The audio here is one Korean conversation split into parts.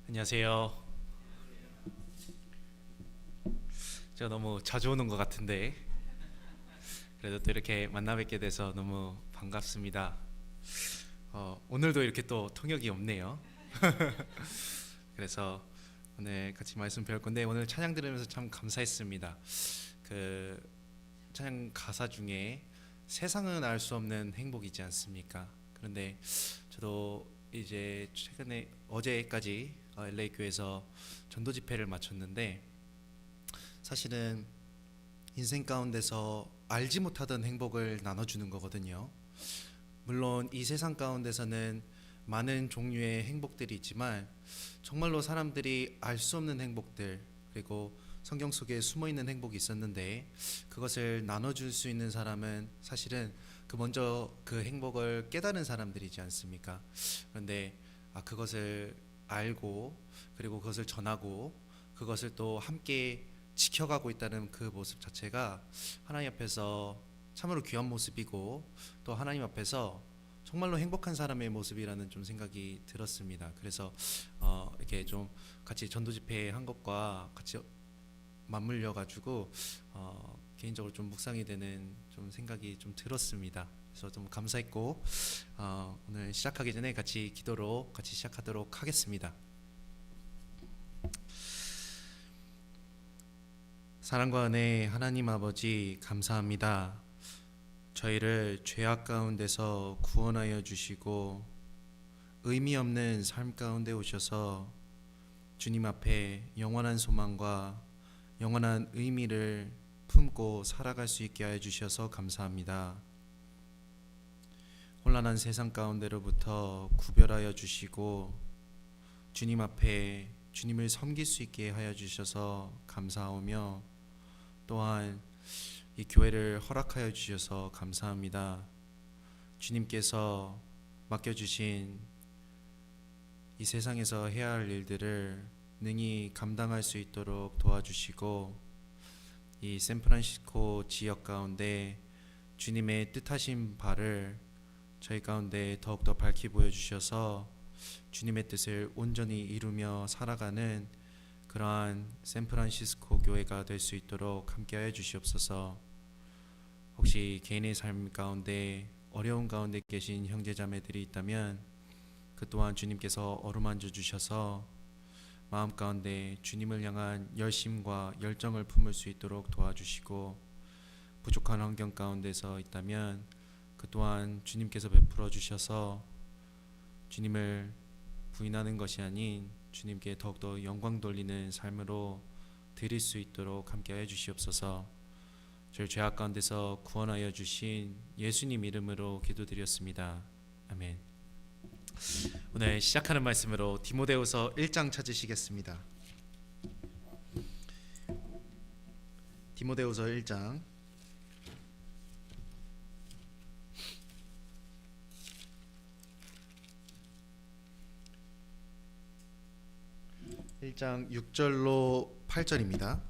안녕하세요. 제가 너무 자주 오는 것 같은데 그래도 또 이렇게 만나 뵙게 돼서 너무 반갑습니다. 오늘도 이렇게 또 통역이 없네요. 그래서 오늘 같이 말씀 배울 건데 오늘 찬양 들으면서 참 감사했습니다. 그 찬양 가사 중에 세상은 알 수 없는 행복이지 않습니까? 그런데 저도 이제 최근에 어제까지 LA 교회에서 전도 집회를 마쳤는데 사실은 인생 가운데서 알지 못하던 행복을 나눠주는 거거든요. 물론 이 세상 가운데서는 많은 종류의 행복들이 있지만 정말로 사람들이 알 수 없는 행복들, 그리고 성경 속에 숨어 있는 행복이 있었는데 그것을 나눠줄 수 있는 사람은 사실은 먼저 그 행복을 깨달은 사람들이지 않습니까? 그런데 그것을 알고 그리고 그것을 전하고 그것을 또 함께 지켜가고 있다는 그 모습 자체가 하나님 앞에서 참으로 귀한 모습이고, 또 하나님 앞에서 정말로 행복한 사람의 모습이라는 좀 생각이 들었습니다. 그래서 이렇게 좀 같이 전도 집회 한 것과 같이 맞물려 가지고 개인적으로 좀 묵상이 되는 좀 생각이 좀 들었습니다. 그래서 좀 감사했고, 오늘 시작하기 전에 같이 기도로 같이 시작하도록 하겠습니다. 사랑과 은혜 하나님 아버지, 감사합니다. 저희를 죄악 가운데서 구원하여 주시고 의미 없는 삶 가운데 오셔서 주님 앞에 영원한 소망과 영원한 의미를 품고 살아갈 수 있게 하여 주셔서 감사합니다. 혼란한 세상 가운데로부터 구별하여 주시고 주님 앞에 주님을 섬길 수 있게 하여 주셔서 감사하며, 또한 이 교회를 허락하여 주셔서 감사합니다. 주님께서 맡겨주신 이 세상에서 해야 할 일들을 능히 감당할 수 있도록 도와주시고, 이 샌프란시스코 지역 가운데 주님의 뜻하신 바를 저희 가운데 더욱더 밝히 보여주셔서 주님의 뜻을 온전히 이루며 살아가는 그러한 샌프란시스코 교회가 될 수 있도록 함께하여 주시옵소서. 혹시 개인의 삶 가운데 어려운 가운데 계신 형제자매들이 있다면 그 또한 주님께서 어루만져 주셔서 마음 가운데 주님을 향한 열심과 열정을 품을 수 있도록 도와주시고, 부족한 환경 가운데서 있다면 그 또한 주님께서 베풀어 주셔서 주님을 부인하는 것이 아닌 주님께 더욱더 영광 돌리는 삶으로 드릴 수 있도록 함께하여 주시옵소서. 저를 죄악 가운데서 구원하여 주신 예수님 이름으로 기도드렸습니다. 아멘. 오늘 시작하는 말씀으로 디모데후서 1장 찾으시겠습니다. 디모데후서 1장 1장 6절로 8절입니다.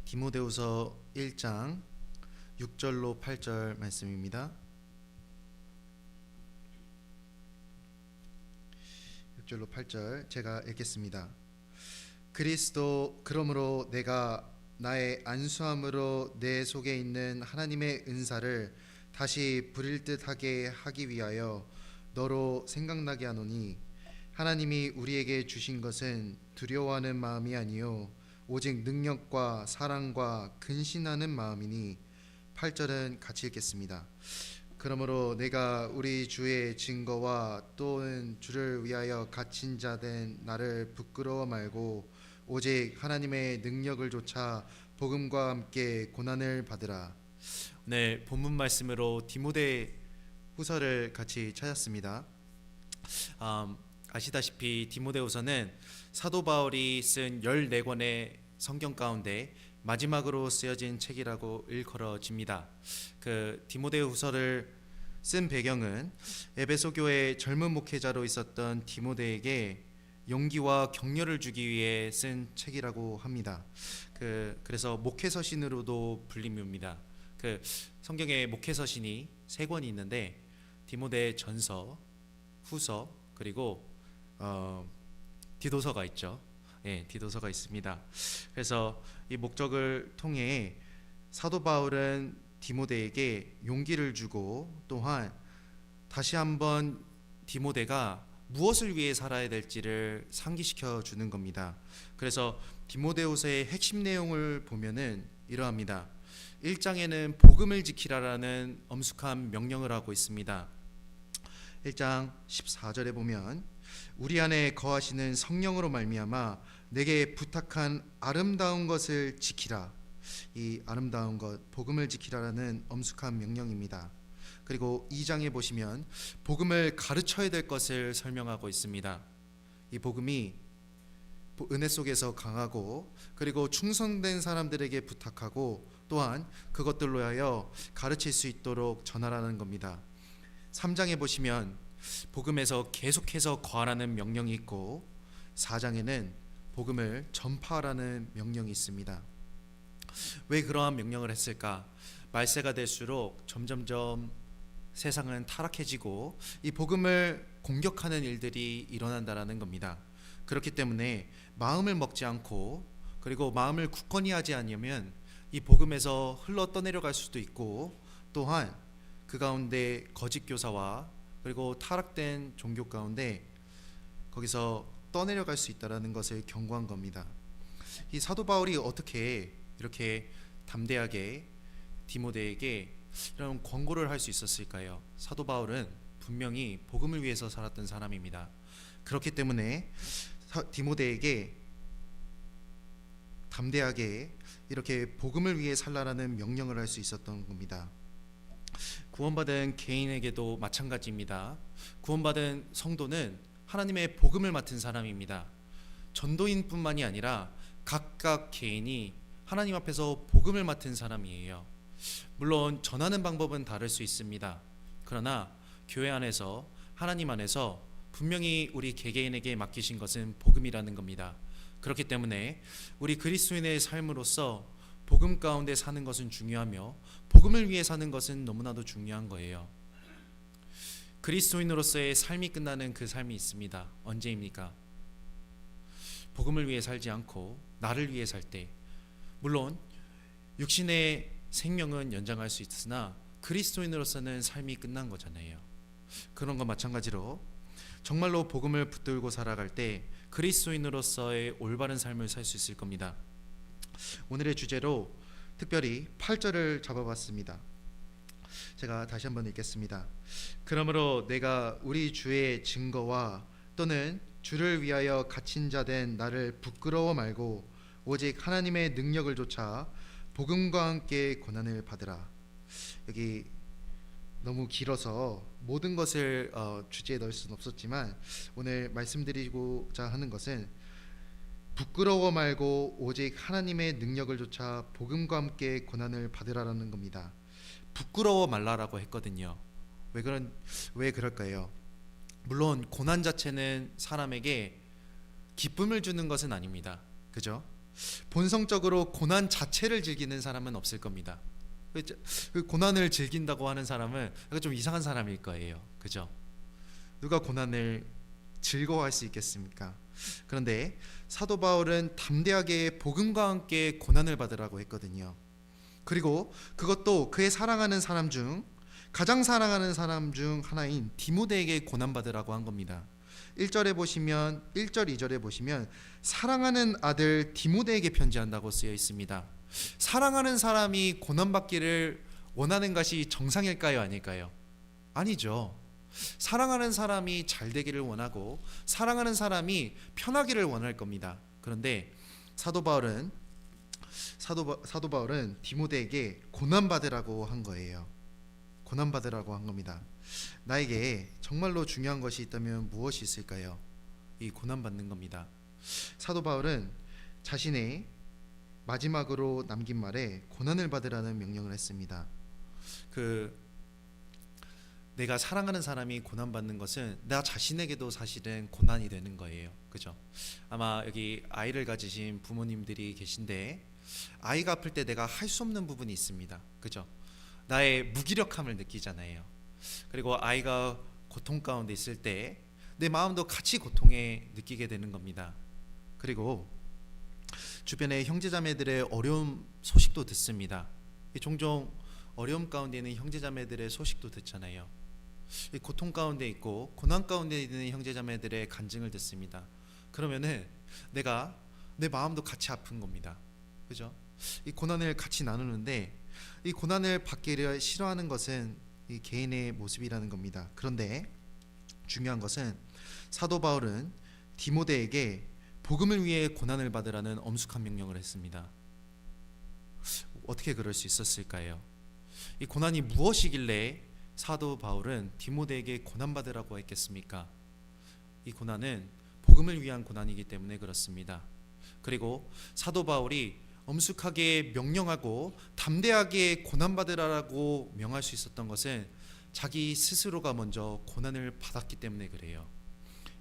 디모데후서 1장 6절로 8절 말씀입니다. 6절로 8절 제가 읽겠습니다. 그러므로 내가 나의 안수함으로 내 속에 있는 하나님의 은사를 다시 부릴 듯하게 하기 위하여 너로 생각나게 하노니, 하나님이 우리에게 주신 것은 두려워하는 마음이 아니요 오직 능력과 사랑과 근신하는 마음이니. 8절은 같이 읽겠습니다. 그러므로 내가 우리 주의 증거와 또는 주를 위하여 갇힌 자 된 나를 부끄러워 말고 오직 하나님의 능력을 조차 복음과 함께 고난을 받으라. 네, 본문 말씀으로 디모데 후서를 같이 찾았습니다. 아시다시피 디모데후서는 사도 바울이 쓴 14권의 성경 가운데 마지막으로 쓰여진 책이라고 일컬어집니다. 그 디모데후서를 쓴 배경은 에베소 교회 젊은 목회자로 있었던 디모데에게 용기와 격려를 주기 위해 쓴 책이라고 합니다. 그래서 목회서신으로도 불립니다. 그 성경에 목회서신이 3권이 있는데 디모데 전서, 후서, 그리고 디도서가 있죠. 예, 디도서가 있습니다. 그래서 이 목적을 통해 사도 바울은 디모데에게 용기를 주고 또한 다시 한번 디모데가 무엇을 위해 살아야 될지를 상기시켜 주는 겁니다. 그래서 디모데후서의 핵심 내용을 보면은 이러합니다. 1장에는 복음을 지키라라는 엄숙한 명령을 하고 있습니다. 1장 14절에 보면 우리 안에 거하시는 성령으로 말미암아 내게 부탁한 아름다운 것을 지키라. 이 아름다운 것, 복음을 지키라라는 엄숙한 명령입니다. 그리고 2장에 보시면 복음을 가르쳐야 될 것을 설명하고 있습니다. 이 복음이 은혜 속에서 강하고 그리고 충성된 사람들에게 부탁하고 또한 그것들로 하여 가르칠 수 있도록 전하라는 겁니다. 3장에 보시면 복음에서 계속해서 거하라는 명령이 있고 4장에는 복음을 전파하라는 명령이 있습니다. 왜 그러한 명령을 했을까? 말세가 될수록 점점점 세상은 타락해지고 이 복음을 공격하는 일들이 일어난다라는 겁니다. 그렇기 때문에 마음을 먹지 않고 그리고 마음을 굳건히 하지 않으면 이 복음에서 흘러 떠내려갈 수도 있고 또한 그 가운데 거짓 교사와 그리고 타락된 종교 가운데 거기서 떠내려갈 수 있다라는 것을 경고한 겁니다. 이 사도 바울이 어떻게 이렇게 담대하게 디모데에게 이런 권고를 할 수 있었을까요? 사도 바울은 분명히 복음을 위해서 살았던 사람입니다. 그렇기 때문에 디모데에게 담대하게 이렇게 복음을 위해 살라라는 명령을 할 수 있었던 겁니다. 구원받은 개인에게도 마찬가지입니다. 구원받은 성도는 하나님의 복음을 맡은 사람입니다. 전도인뿐만이 아니라 각각 개인이 하나님 앞에서 복음을 맡은 사람이에요. 물론 전하는 방법은 다를 수 있습니다. 그러나 교회 안에서 하나님 안에서 분명히 우리 개개인에게 맡기신 것은 복음이라는 겁니다. 그렇기 때문에 우리 그리스도인의 삶으로서 복음 가운데 사는 것은 중요하며 복음을 위해 사는 것은 너무나도 중요한 거예요. 그리스도인으로서의 삶이 끝나는 그 삶이 있습니다. 언제입니까? 복음을 위해 살지 않고 나를 위해 살 때. 물론 육신의 생명은 연장할 수 있으나 그리스도인으로서는 삶이 끝난 거잖아요. 그런 것 마찬가지로 정말로 복음을 붙들고 살아갈 때 그리스도인으로서의 올바른 삶을 살 수 있을 겁니다. 오늘의 주제로 특별히 8절을 잡아봤습니다. 제가 다시 한번 읽겠습니다. 그러므로 내가 우리 주의 증거와 또는 주를 위하여 갇힌 자 된 나를 부끄러워 말고 오직 하나님의 능력을 좇아 복음과 함께 고난을 받으라. 여기 너무 길어서 모든 것을 주제에 넣을 수는 없었지만 오늘 말씀드리고자 하는 것은 부끄러워 말고 오직 하나님의 능력을 좇아 복음과 함께 고난을 받으라라는 겁니다. 부끄러워 말라라고 했거든요. 왜 그럴까요? 물론 고난 자체는 사람에게 기쁨을 주는 것은 아닙니다. 그죠? 본성적으로 고난 자체를 즐기는 사람은 없을 겁니다. 그 고난을 즐긴다고 하는 사람은 좀 이상한 사람일 거예요. 그죠? 누가 고난을 즐거워할 수 있겠습니까? 그런데 사도 바울은 담대하게 복음과 함께 고난을 받으라고 했거든요. 그리고 그것도 그의 사랑하는 사람 중 가장 사랑하는 사람 중 하나인 디모데에게 고난받으라고 한 겁니다. 1절에 보시면 1절 2절에 보시면 사랑하는 아들 디모데에게 편지한다고 쓰여 있습니다. 사랑하는 사람이 고난받기를 원하는 것이 정상일까요? 아닐까요? 아니죠. 사랑하는 사람이 잘 되기를 원하고 사랑하는 사람이 편하기를 원할 겁니다. 그런데 사도 바울은 디모데에게 고난받으라고 한 거예요. 고난받으라고 한 겁니다. 나에게 정말로 중요한 것이 있다면 무엇이 있을까요? 이 고난받는 겁니다. 사도 바울은 자신의 마지막으로 남긴 말에 고난을 받으라는 명령을 했습니다. 내가 사랑하는 사람이 고난받는 것은 나 자신에게도 사실은 고난이 되는 거예요. 그죠? 아마 여기 아이를 가지신 부모님들이 계신데 아이가 아플 때 내가 할 수 없는 부분이 있습니다. 그죠? 나의 무기력함을 느끼잖아요. 그리고 아이가 고통 가운데 있을 때 내 마음도 같이 고통에 느끼게 되는 겁니다. 그리고 주변의 형제자매들의 어려움 소식도 듣습니다. 종종 어려움 가운데 있는 형제자매들의 소식도 듣잖아요. 이 고통 가운데 있고 고난 가운데 있는 형제자매들의 간증을 듣습니다. 그러면은 내가 내 마음도 같이 아픈 겁니다. 그죠? 이 고난을 같이 나누는데 이 고난을 받기를 싫어하는 것은 이 개인의 모습이라는 겁니다. 그런데 중요한 것은 사도 바울은 디모데에게 복음을 위해 고난을 받으라는 엄숙한 명령을 했습니다. 어떻게 그럴 수 있었을까요? 이 고난이 무엇이길래 사도 바울은 디모데에게 고난 받으라고 했겠습니까? 이 고난은 복음을 위한 고난이기 때문에 그렇습니다. 그리고 사도 바울이 엄숙하게 명령하고 담대하게 고난 받으라고 명할 수 있었던 것은 자기 스스로가 먼저 고난을 받았기 때문에 그래요.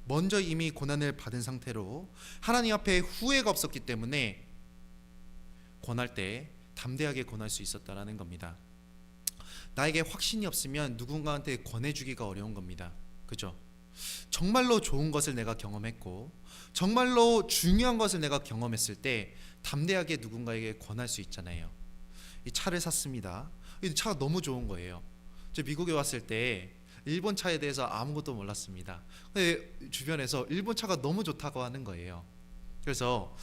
먼저 이미 고난을 받은 상태로 하나님 앞에 후회가 없었기 때문에 권할 때 담대하게 권할 수 있었다라는 겁니다. 나에게 확신이 없으면 누군가한테 권해주기가 어려운 겁니다. 그죠? 정말로 좋은 것을 내가 경험했고 정말로 중요한 것을 내가 경험했을 때 담대하게 누군가에게 권할 수 있잖아요. 이 차를 샀습니다. 이 차가 너무 좋은 거예요. 저 미국에 왔을 때 일본 차에 대해서 아무것도 몰랐습니다. 근데 주변에서 일본 차가 너무 좋다고 하는 거예요. 그래서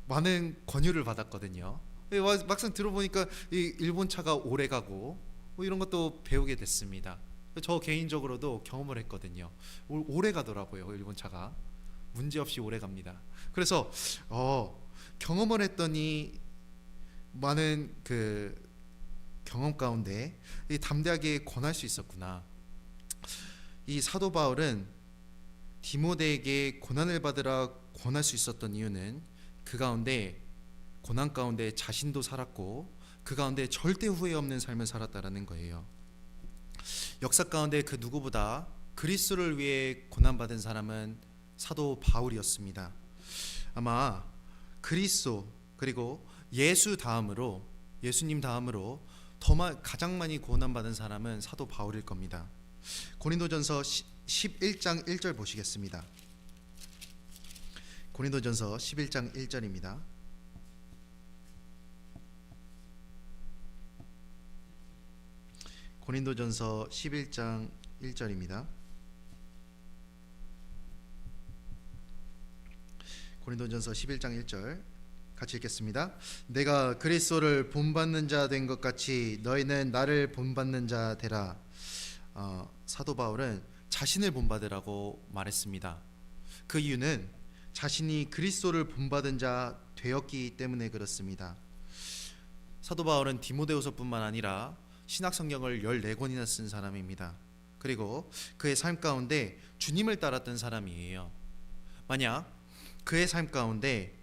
많은 권유를 받았거든요. 막상 들어보니까 이 일본 차가 오래 가고 뭐 이런 것도 배우게 됐습니다. 저 개인적으로도 경험을 했거든요. 오래 가더라고요. 일본 차가 문제없이 오래 갑니다. 그래서 경험을 했더니 많은 그 경험 가운데 담대하게 권할 수 있었구나. 이 사도 바울은 디모데에게 고난을 받으라 권할 수 있었던 이유는 그 가운데 고난 가운데 자신도 살았고 그 가운데 절대 후회 없는 삶을 살았다라는 거예요. 역사 가운데 그 누구보다 그리스도를 위해 고난받은 사람은 사도 바울이었습니다. 아마 그리스도 그리고 예수님 다음으로 가장 많이 고난받은 사람은 사도 바울일 겁니다. 고린도전서 11장 1절 보시겠습니다. 고린도전서 11장 1절입니다. 고린도전서 11장 1절입니다. 고린도전서 11장 1절 같이 읽겠습니다. 내가 그리스도를 본받는 자 된 것 같이 너희는 나를 본받는 자 되라. 사도 바울은 자신을 본받으라고 말했습니다. 그 이유는 자신이 그리스도를 본받은 자 되었기 때문에 그렇습니다. 사도 바울은 디모데후서뿐만 아니라 신약 성경을 14권이나 쓴 사람입니다. 그리고 그의 삶 가운데 주님을 따랐던 사람이에요. 만약 그의 삶 가운데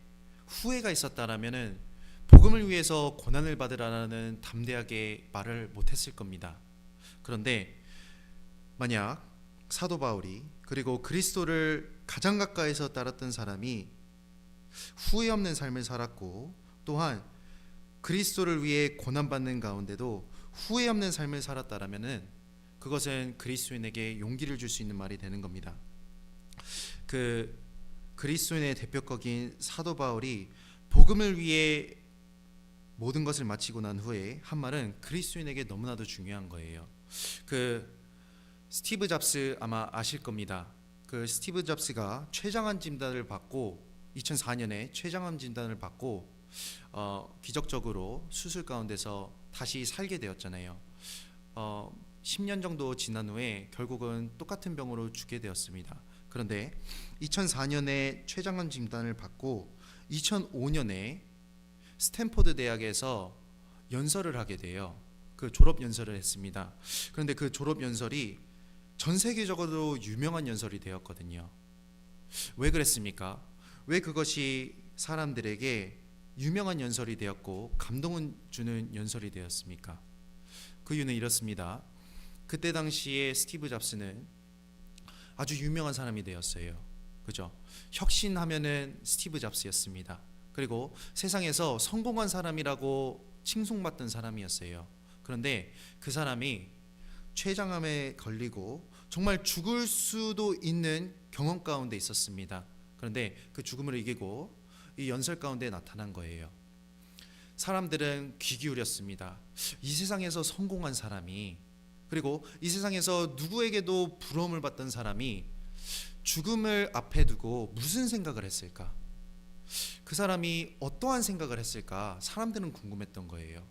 후회가 있었다라면은 복음을 위해서 고난을 받으라는 담대하게 말을 못했을 겁니다. 그런데 만약 사도 바울이 그리고 그리스도를 가장 가까이서 따랐던 사람이 후회 없는 삶을 살았고 또한 그리스도를 위해 고난받는 가운데도 후회 없는 삶을 살았다라면은 그것은 그리스도인에게 용기를 줄 수 있는 말이 되는 겁니다. 그 그리스도인의 대표격인 사도 바울이 복음을 위해 모든 것을 마치고 난 후에 한 말은 그리스도인에게 너무나도 중요한 거예요. 그 스티브 잡스 아마 아실 겁니다. 그 스티브 잡스가 췌장암 진단을 받고 2004년에 췌장암 진단을 받고 기적적으로 수술 가운데서 다시 살게 되었잖아요. 10년 정도 지난 후에 결국은 똑같은 병으로 죽게 되었습니다. 그런데 2004년에 췌장암 진단을 받고 2005년에 스탠포드 대학에서 연설을 하게 돼요. 그 졸업 연설을 했습니다. 그런데 그 졸업 연설이 전 세계적으로 유명한 연설이 되었거든요. 왜 그랬습니까? 왜 그것이 사람들에게 유명한 연설이 되었고 감동을 주는 연설이 되었습니까? 그 이유는 이렇습니다. 그때 당시에 스티브 잡스는 아주 유명한 사람이 되었어요. 그죠? 혁신하면은 스티브 잡스였습니다. 그리고 세상에서 성공한 사람이라고 칭송받던 사람이었어요. 그런데 그 사람이 췌장암에 걸리고 정말 죽을 수도 있는 경험 가운데 있었습니다. 그런데 그 죽음을 이기고 이 연설 가운데 나타난 거예요. 사람들은 귀 기울였습니다. 이 세상에서 성공한 사람이, 그리고 이 세상에서 누구에게도 부러움을 받던 사람이 죽음을 앞에 두고 무슨 생각을 했을까? 그 사람이 어떠한 생각을 했을까? 사람들은 궁금했던 거예요.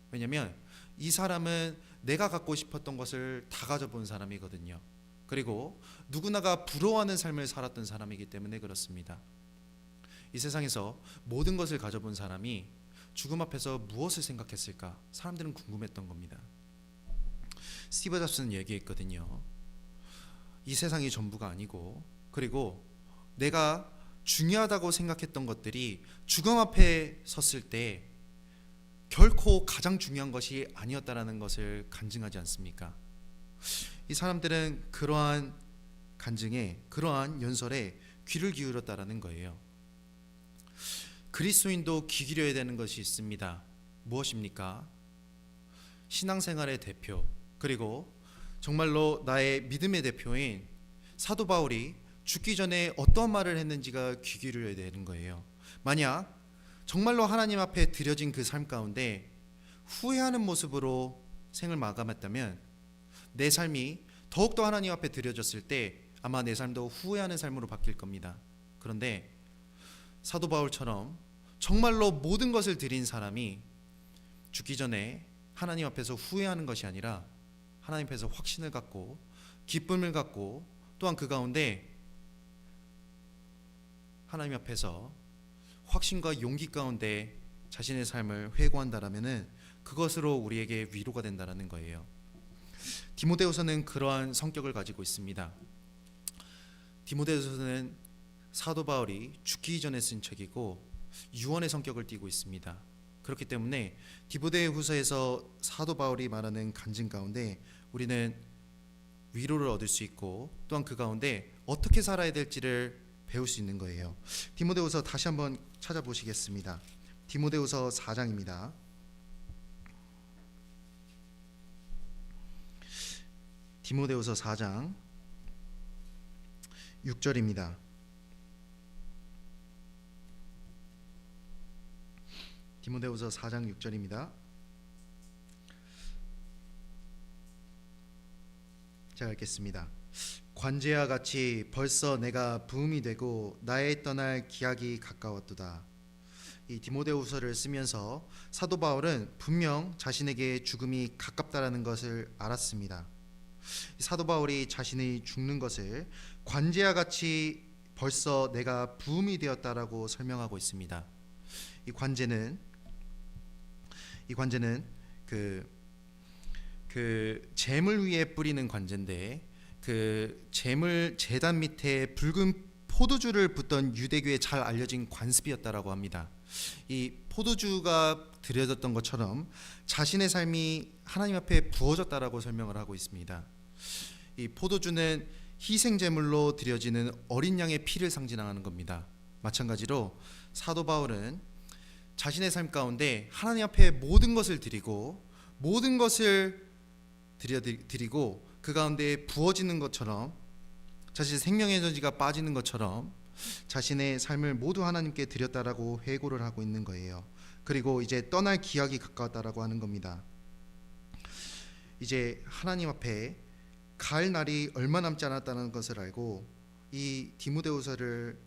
왜냐하면 이 사람은 내가 갖고 싶었던 것을 다 가져본 사람이거든요. 그리고 누구나가 부러워하는 삶을 살았던 사람이기 때문에 그렇습니다. 이 세상에서 모든 것을 가져본 사람이 죽음 앞에서 무엇을 생각했을까? 사람들은 궁금했던 겁니다. 스티브 잡스는 얘기했거든요. 이 세상이 전부가 아니고, 그리고 내가 중요하다고 생각했던 것들이 죽음 앞에 섰을 때 결코 가장 중요한 것이 아니었다라는 것을 간증하지 않습니까? 이 사람들은 그러한 간증에, 그러한 연설에 귀를 기울였다라는 거예요. 그리스도인도 귀 기울여야 되는 것이 있습니다. 무엇입니까? 신앙생활의 대표, 그리고 정말로 나의 믿음의 대표인 사도 바울이 죽기 전에 어떠한 말을 했는지가 귀 기울여야 되는 거예요. 만약 정말로 하나님 앞에 드려진 그 삶 가운데 후회하는 모습으로 생을 마감했다면 내 삶이 더욱더 하나님 앞에 드려졌을 때 아마 내 삶도 후회하는 삶으로 바뀔 겁니다. 그런데 사도 바울처럼 정말로 모든 것을 드린 사람이 죽기 전에 하나님 앞에서 후회하는 것이 아니라 하나님 앞에서 확신을 갖고 기쁨을 갖고 또한 그 가운데 하나님 앞에서 확신과 용기 가운데 자신의 삶을 회고한다라면은 그것으로 우리에게 위로가 된다라는 거예요. 디모데후서는 그러한 성격을 가지고 있습니다. 디모데후서는 사도 바울이 죽기 전에 쓴 책이고 유언의 성격을 띠고 있습니다. 그렇기 때문에 디모데후서에서 사도 바울이 말하는 간증 가운데 우리는 위로를 얻을 수 있고 또한 그 가운데 어떻게 살아야 될지를 배울 수 있는 거예요. 디모데후서 다시 한번 찾아보시겠습니다. 디모데후서 4장입니다. 디모데후서 4장 6절입니다. 디모데후서 4장 6절입니다. 제가 읽겠습니다. 관제와 같이 벌써 내가 부음이 되고 나의 떠날 기약이 가까웠도다. 이 디모데후서를 쓰면서 사도 바울은 분명 자신에게 죽음이 가깝다라는 것을 알았습니다. 사도 바울이 자신이 죽는 것을 관제와 같이 벌써 내가 부음이 되었다라고 설명하고 있습니다. 이 관제는 그 재물 위에 뿌리는 관제인데 그 제단 밑에 붉은 포도주를 붓던 유대교에 잘 알려진 관습이었다라고 합니다. 이 포도주가 드려졌던 것처럼 자신의 삶이 하나님 앞에 부어졌다라고 설명을 하고 있습니다. 이 포도주는 희생 제물로 드려지는 어린 양의 피를 상징하는 겁니다. 마찬가지로 사도 바울은 자신의 삶 가운데 하나님 앞에 모든 것을 드리고 모든 것을 드리고 그 가운데 부어지는 것처럼 자신의 생명의 에너지가 빠지는 것처럼 자신의 삶을 모두 하나님께 드렸다라고 회고를 하고 있는 거예요. 그리고 이제 떠날 기약이 가까웠다라고 하는 겁니다. 이제 하나님 앞에 갈 날이 얼마 남지 않았다는 것을 알고 이 디모데후서를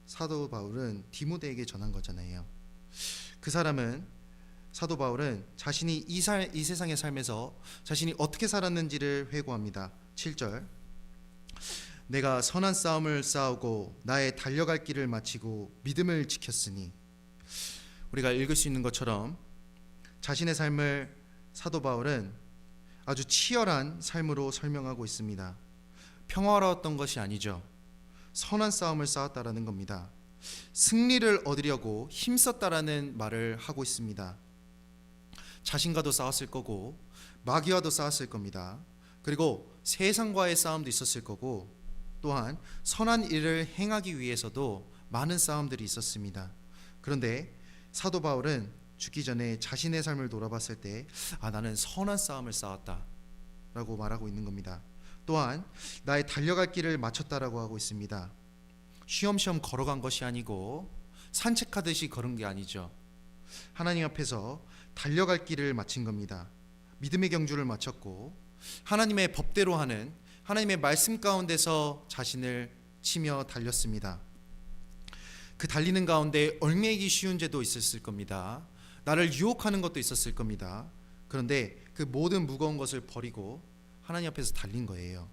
사도 바울은 디모데에게 전한 거잖아요. 그 사도 바울은 자신이 이 세상의 삶에서 자신이 어떻게 살았는지를 회고합니다. 7절 내가 선한 싸움을 싸우고 나의 달려갈 길을 마치고 믿음을 지켰으니. 우리가 읽을 수 있는 것처럼 자신의 삶을 사도 바울은 아주 치열한 삶으로 설명하고 있습니다. 평화로웠던 것이 아니죠. 선한 싸움을 싸웠다라는 겁니다. 승리를 얻으려고 힘썼다라는 말을 하고 있습니다. 자신과도 싸웠을 거고 마귀와도 싸웠을 겁니다. 그리고 세상과의 싸움도 있었을 거고 또한 선한 일을 행하기 위해서도 많은 싸움들이 있었습니다. 그런데 사도 바울은 죽기 전에 자신의 삶을 돌아봤을 때 나는 선한 싸움을 싸웠다 라고 말하고 있는 겁니다. 또한 나의 달려갈 길을 마쳤다라고 하고 있습니다. 쉬엄쉬엄 걸어간 것이 아니고 산책하듯이 걸은 게 아니죠. 하나님 앞에서 달려갈 길을 마친 겁니다. 믿음의 경주를 마쳤고 하나님의 법대로 하는 하나님의 말씀 가운데서 자신을 치며 달렸습니다. 그 달리는 가운데 얽매이기 쉬운 죄도 있었을 겁니다. 나를 유혹하는 것도 있었을 겁니다. 그런데 그 모든 무거운 것을 버리고 하나님 앞에서 달린 거예요.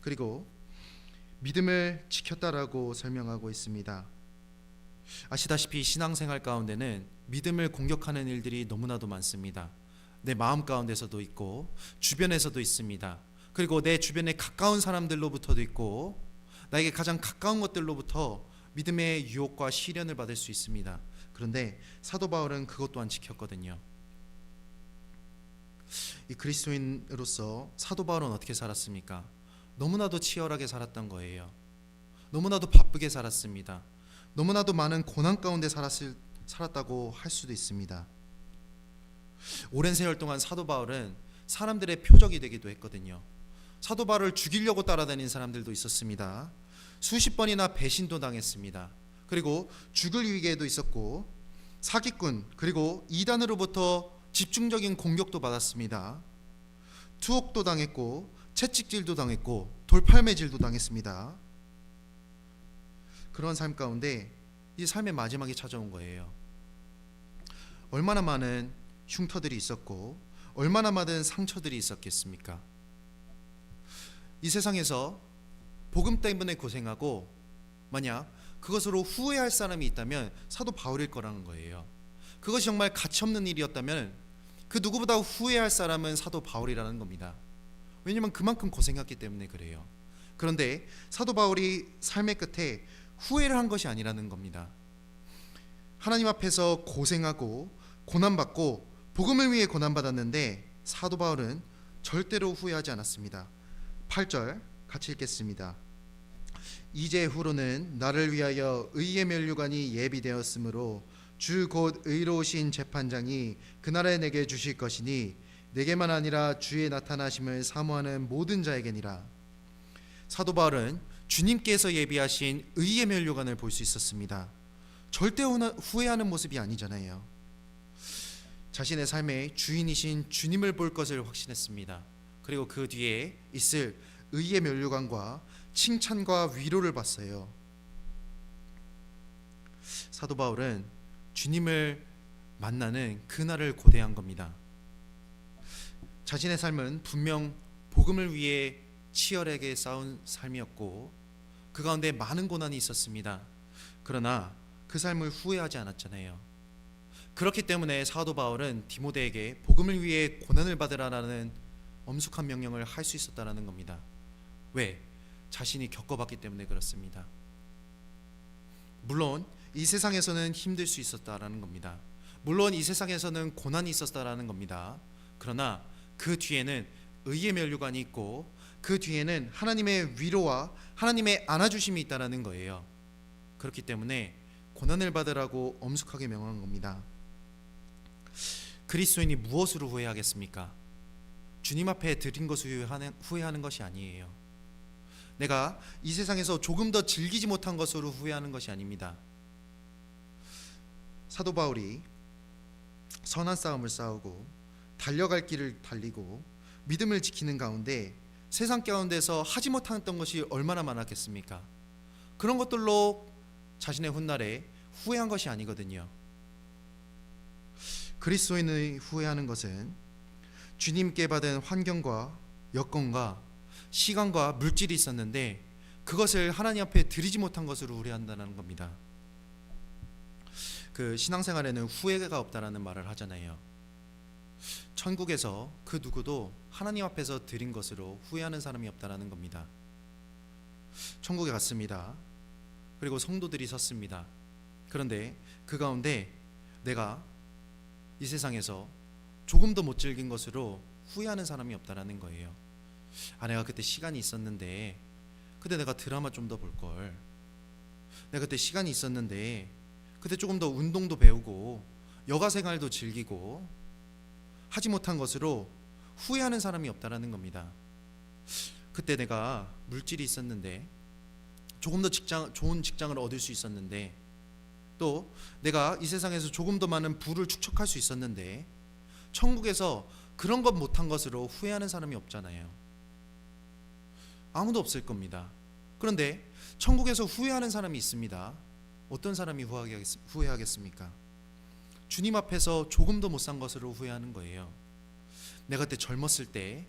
그리고 믿음을 지켰다라고 설명하고 있습니다. 아시다시피 신앙생활 가운데는 믿음을 공격하는 일들이 너무나도 많습니다. 내 마음 가운데서도 있고 주변에서도 있습니다. 그리고 내 주변에 가까운 사람들로부터도 있고 나에게 가장 가까운 것들로부터 믿음의 유혹과 시련을 받을 수 있습니다. 그런데 사도 바울은 그것 또한 지켰거든요. 이 그리스도인으로서 사도 바울은 어떻게 살았습니까? 너무나도 치열하게 살았던 거예요. 너무나도 바쁘게 살았습니다. 너무나도 많은 고난 가운데 살았다고 할 수도 있습니다. 오랜 세월 동안 사도 바울은 사람들의 표적이 되기도 했거든요. 사도 바울을 죽이려고 따라다닌 사람들도 있었습니다. 수십 번이나 배신도 당했습니다. 그리고 죽을 위기에도 있었고 사기꾼 그리고 이단으로부터 집중적인 공격도 받았습니다. 투옥도 당했고 채찍질도 당했고 돌팔매질도 당했습니다. 그런 삶 가운데 이 삶의 마지막이 찾아온 거예요. 얼마나 많은 흉터들이 있었고 얼마나 많은 상처들이 있었겠습니까? 이 세상에서 복음 때문에 고생하고 만약 그것으로 후회할 사람이 있다면 사도 바울일 거라는 거예요. 그것이 정말 가치없는 일이었다면 그 누구보다 후회할 사람은 사도 바울이라는 겁니다. 왜냐하면 그만큼 고생했기 때문에 그래요. 그런데 사도 바울이 삶의 끝에 후회를 한 것이 아니라는 겁니다. 하나님 앞에서 고생하고 고난받고 복음을 위해 고난받았는데 사도 바울은 절대로 후회하지 않았습니다. 8절 같이 읽겠습니다. 이제후로는 나를 위하여 의의 면류관이 예비되었으므로 주 곧 의로우신 재판장이 그날에 내게 주실 것이니 내게만 아니라 주의 나타나심을 사모하는 모든 자에게니라. 사도 바울은 주님께서 예비하신 의의 면류관을 볼 수 있었습니다. 절대 후회하는 모습이 아니잖아요. 자신의 삶의 주인이신 주님을 볼 것을 확신했습니다. 그리고 그 뒤에 있을 의의 면류관과 칭찬과 위로를 받았어요. 사도 바울은 주님을 만나는 그날을 고대한 겁니다. 자신의 삶은 분명 복음을 위해 치열하게 싸운 삶이었고 그 가운데 많은 고난이 있었습니다. 그러나 그 삶을 후회하지 않았잖아요. 그렇기 때문에 사도 바울은 디모데에게 복음을 위해 고난을 받으라는 엄숙한 명령을 할 수 있었다는 겁니다. 왜? 자신이 겪어봤기 때문에 그렇습니다. 물론 이 세상에서는 힘들 수 있었다라는 겁니다. 물론 이 세상에서는 고난이 있었다라는 겁니다. 그러나 그 뒤에는 의의 면류관이 있고 그 뒤에는 하나님의 위로와 하나님의 안아주심이 있다라는 거예요. 그렇기 때문에 고난을 받으라고 엄숙하게 명한 겁니다. 그리스도인이 무엇으로 후회하겠습니까? 주님 앞에 드린 것을 후회하는 것이 아니에요. 내가 이 세상에서 조금 더 즐기지 못한 것으로 후회하는 것이 아닙니다. 사도 바울이 선한 싸움을 싸우고 달려갈 길을 달리고 믿음을 지키는 가운데 세상 가운데서 하지 못했던 것이 얼마나 많았겠습니까? 그런 것들로 자신의 훗날에 후회한 것이 아니거든요. 그리스도인의 후회하는 것은 주님께 받은 환경과 여건과 시간과 물질이 있었는데 그것을 하나님 앞에 드리지 못한 것으로 후회한다는 겁니다. 그 신앙생활에는 후회가 없다라는 말을 하잖아요. 천국에서 그 누구도 하나님 앞에서 드린 것으로 후회하는 사람이 없다라는 겁니다. 천국에 갔습니다. 그리고 성도들이 섰습니다. 그런데 그 가운데 내가 이 세상에서 조금 더 못 즐긴 것으로 후회하는 사람이 없다라는 거예요. 내가 그때 시간이 있었는데 그때 내가 드라마 좀 더 볼걸. 내가 그때 시간이 있었는데 그때 조금 더 운동도 배우고 여가 생활도 즐기고 하지 못한 것으로 후회하는 사람이 없다라는 겁니다. 그때 내가 물질이 있었는데 조금 더 좋은 직장을 얻을 수 있었는데 또 내가 이 세상에서 조금 더 많은 부를 축적할 수 있었는데 천국에서 그런 것 못한 것으로 후회하는 사람이 없잖아요. 아무도 없을 겁니다. 그런데 천국에서 후회하는 사람이 있습니다. 어떤 사람이 후회하겠습니까? 주님 앞에서 조금 더 못 산 것으로 후회하는 거예요. 내가 그때 젊었을 때,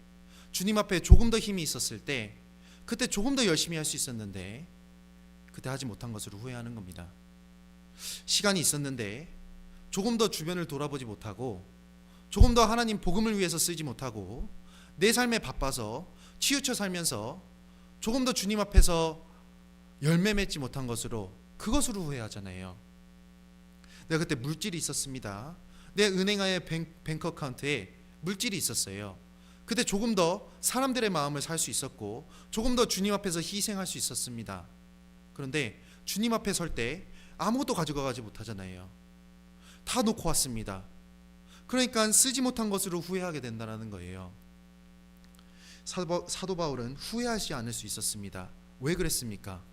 주님 앞에 조금 더 힘이 있었을 때, 그때 조금 더 열심히 할 수 있었는데 그때 하지 못한 것으로 후회하는 겁니다. 시간이 있었는데 조금 더 주변을 돌아보지 못하고 조금 더 하나님 복음을 위해서 쓰지 못하고 내 삶에 바빠서 치우쳐 살면서 조금 더 주님 앞에서 열매 맺지 못한 것으로, 그것으로 후회하잖아요. 내가 그때 물질이 있었습니다. 내 은행의 뱅크 어카운트에 물질이 있었어요. 그때 조금 더 사람들의 마음을 살 수 있었고 조금 더 주님 앞에서 희생할 수 있었습니다. 그런데 주님 앞에 설 때 아무것도 가져가지 못하잖아요. 다 놓고 왔습니다. 그러니까 쓰지 못한 것으로 후회하게 된다는 거예요. 사도 바울은 후회하지 않을 수 있었습니다. 왜 그랬습니까?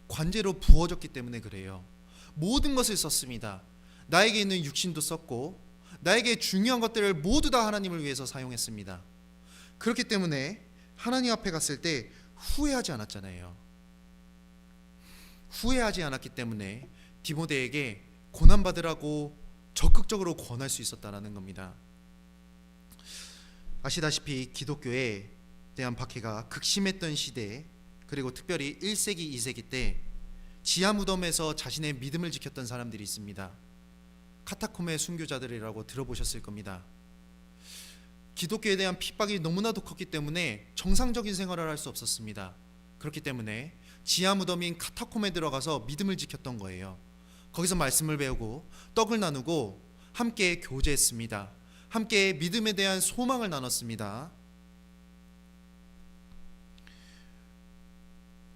관제로 부어졌기 때문에 그래요. 모든 것을 썼습니다. 나에게 있는 육신도 썼고 나에게 중요한 것들을 모두 다 하나님을 위해서 사용했습니다. 그렇기 때문에 하나님 앞에 갔을 때 후회하지 않았잖아요. 후회하지 않았기 때문에 디모데에게 고난받으라고 적극적으로 권할 수 있었다는 겁니다. 아시다시피 기독교에 대한 박해가 극심했던 시대, 그리고 특별히 1세기, 2세기 때 지하 무덤에서 자신의 믿음을 지켰던 사람들이 있습니다. 카타콤의 순교자들이라고 들어보셨을 겁니다. 기독교에 대한 핍박이 너무나도 컸기 때문에 정상적인 생활을 할 수 없었습니다. 그렇기 때문에 지하 무덤인 카타콤에 들어가서 믿음을 지켰던 거예요. 거기서 말씀을 배우고 떡을 나누고 함께 교제했습니다. 함께 믿음에 대한 소망을 나눴습니다.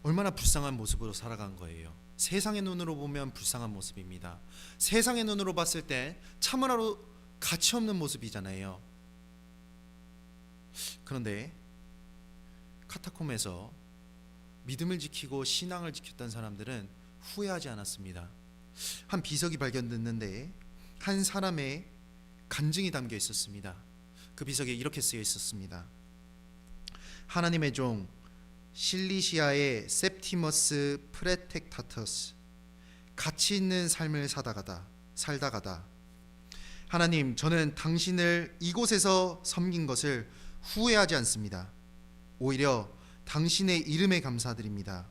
얼마나 불쌍한 모습으로 살아간 거예요. 세상의 눈으로 보면 불쌍한 모습입니다. 세상의 눈으로 봤을 때 참으로 가치 없는 모습이잖아요. 그런데 카타콤에서 믿음을 지키고 신앙을 지켰던 사람들은 후회하지 않았습니다. 한 비석이 발견됐는데 한 사람의 간증이 담겨 있었습니다. 그 비석에 이렇게 쓰여 있었습니다. 하나님의 종 실리시아의 셉티머스 프레텍타터스, 가치 있는 삶을 살다가다 하나님, 저는 당신을 이곳에서 섬긴 것을 후회하지 않습니다. 오히려 당신의 이름에 감사드립니다.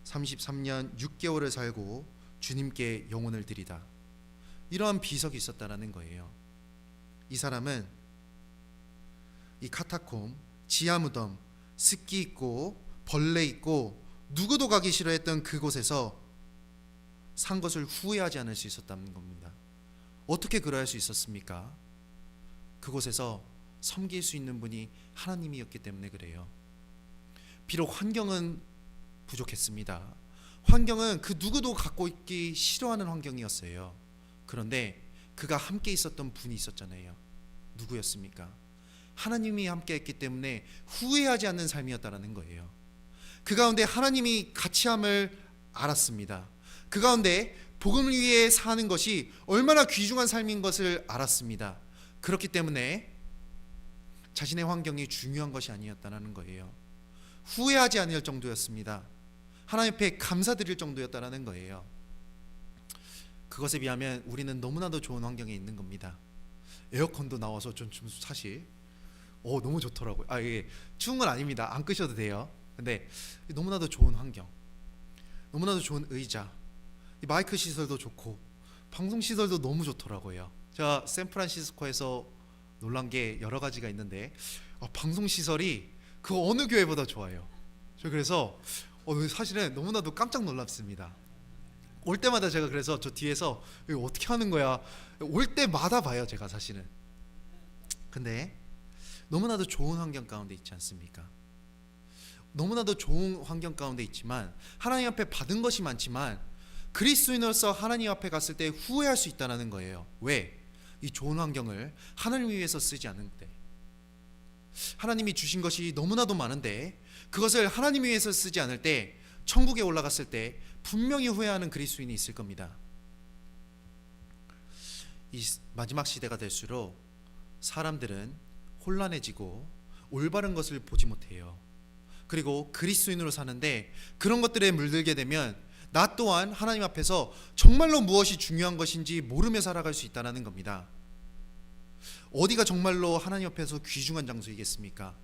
33년 6개월을 살고 주님께 영혼을 드리다. 이러한 비석이 있었다라는 거예요. 이 사람은 이 카타콤, 지하 무덤, 습기 있고 벌레 있고 누구도 가기 싫어했던 그곳에서 산 것을 후회하지 않을 수 있었다는 겁니다. 어떻게 그러할 수 있었습니까? 그곳에서 섬길 수 있는 분이 하나님이었기 때문에 그래요. 비록 환경은 부족했습니다. 환경은 그 누구도 갖고 있기 싫어하는 환경이었어요. 그런데 그가 함께 있었던 분이 있었잖아요. 누구였습니까? 하나님이 함께 했기 때문에 후회하지 않는 삶이었다는 거예요. 그 가운데 하나님이 같이함을 알았습니다. 그 가운데 복음을 위해 사는 것이 얼마나 귀중한 삶인 것을 알았습니다. 그렇기 때문에 자신의 환경이 중요한 것이 아니었다는 거예요. 후회하지 않을 정도였습니다. 하나님 앞에 감사드릴 정도였다는 거예요. 그것에 비하면 우리는 너무나도 좋은 환경에 있는 겁니다. 에어컨도 나와서 좀 사실 너무 좋더라고요. 이게 추운 건 아닙니다. 안 끄셔도 돼요. 근데 너무나도 좋은 환경, 너무나도 좋은 의자, 이 마이크 시설도 좋고 방송 시설도 너무 좋더라고요. 제가 샌프란시스코에서 놀란 게 여러 가지가 있는데 방송 시설이 그 어느 교회보다 좋아요. 저 그래서 사실은 너무나도 깜짝 놀랐습니다. 올 때마다 제가 그래서 저 뒤에서 이거 어떻게 하는 거야, 올 때마다 봐요 제가 사실은. 근데 너무나도 좋은 환경 가운데 있지 않습니까? 너무나도 좋은 환경 가운데 있지만 하나님 앞에 받은 것이 많지만 그리스도인으로서 하나님 앞에 갔을 때 후회할 수 있다는 거예요. 왜? 이 좋은 환경을 하나님을 위해서 쓰지 않을 때. 하나님이 주신 것이 너무나도 많은데 그것을 하나님 위해서 쓰지 않을 때 천국에 올라갔을 때 분명히 후회하는 그리스도인이 있을 겁니다. 이 마지막 시대가 될수록 사람들은 혼란해지고 올바른 것을 보지 못해요. 그리고 그리스도인으로 사는데 그런 것들에 물들게 되면 나 또한 하나님 앞에서 정말로 무엇이 중요한 것인지 모르며 살아갈 수 있다는 겁니다. 어디가 정말로 하나님 앞에서 귀중한 장소이겠습니까?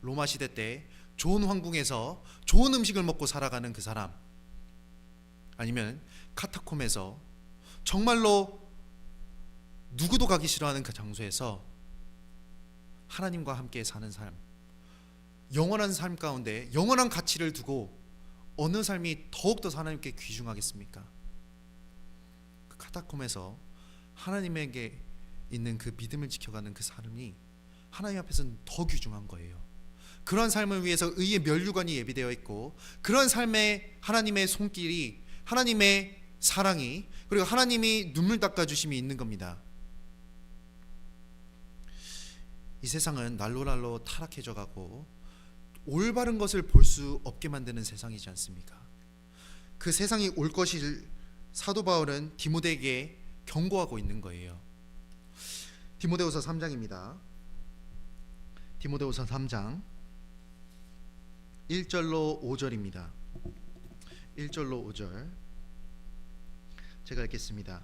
로마 시대 때 좋은 황궁에서 좋은 음식을 먹고 살아가는 그 사람, 아니면 카타콤에서 정말로 누구도 가기 싫어하는 그 장소에서 하나님과 함께 사는 삶, 영원한 삶 가운데 영원한 가치를 두고 어느 삶이 더욱더 하나님께 귀중하겠습니까? 그 카타콤에서 하나님에게 있는 그 믿음을 지켜가는 그 삶이 하나님 앞에서는 더 귀중한 거예요. 그런 삶을 위해서 의의 면류관이 예비되어 있고, 그런 삶에 하나님의 손길이, 하나님의 사랑이, 그리고 하나님이 눈물 닦아주심이 있는 겁니다. 이 세상은 날로 타락해져 가고 올바른 것을 볼 수 없게 만드는 세상이지 않습니까? 그 세상이 올 것을 사도 바울은 디모데에게 경고하고 있는 거예요. 디모데후서 3장입니다. 디모데후서 3장 1절로 5절입니다. 1절로 5절 제가 읽겠습니다.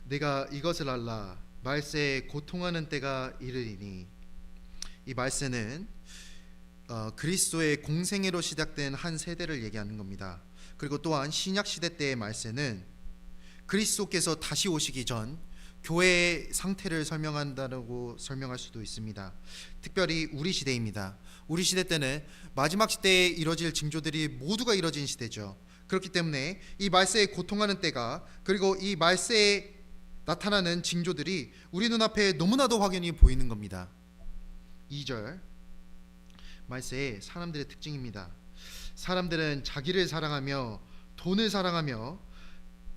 내가 이것을 알라 말세에 고통하는 때가 이르리니. 이 말세는 그리스도의 공생애로 시작된 한 세대를 얘기하는 겁니다. 그리고 또한 신약 시대 때의 말세는 그리스도께서 다시 오시기 전 교회의 상태를 설명한다고 설명할 수도 있습니다. 특별히 우리 시대입니다. 우리 시대 때는 마지막 시대에 이뤄질 징조들이 모두가 이뤄진 시대죠. 그렇기 때문에 이 말세에 고통하는 때가, 그리고 이 말세에 나타나는 징조들이 우리 눈앞에 너무나도 확연히 보이는 겁니다. 2절 말세의 사람들의 특징입니다. 사람들은 자기를 사랑하며 돈을 사랑하며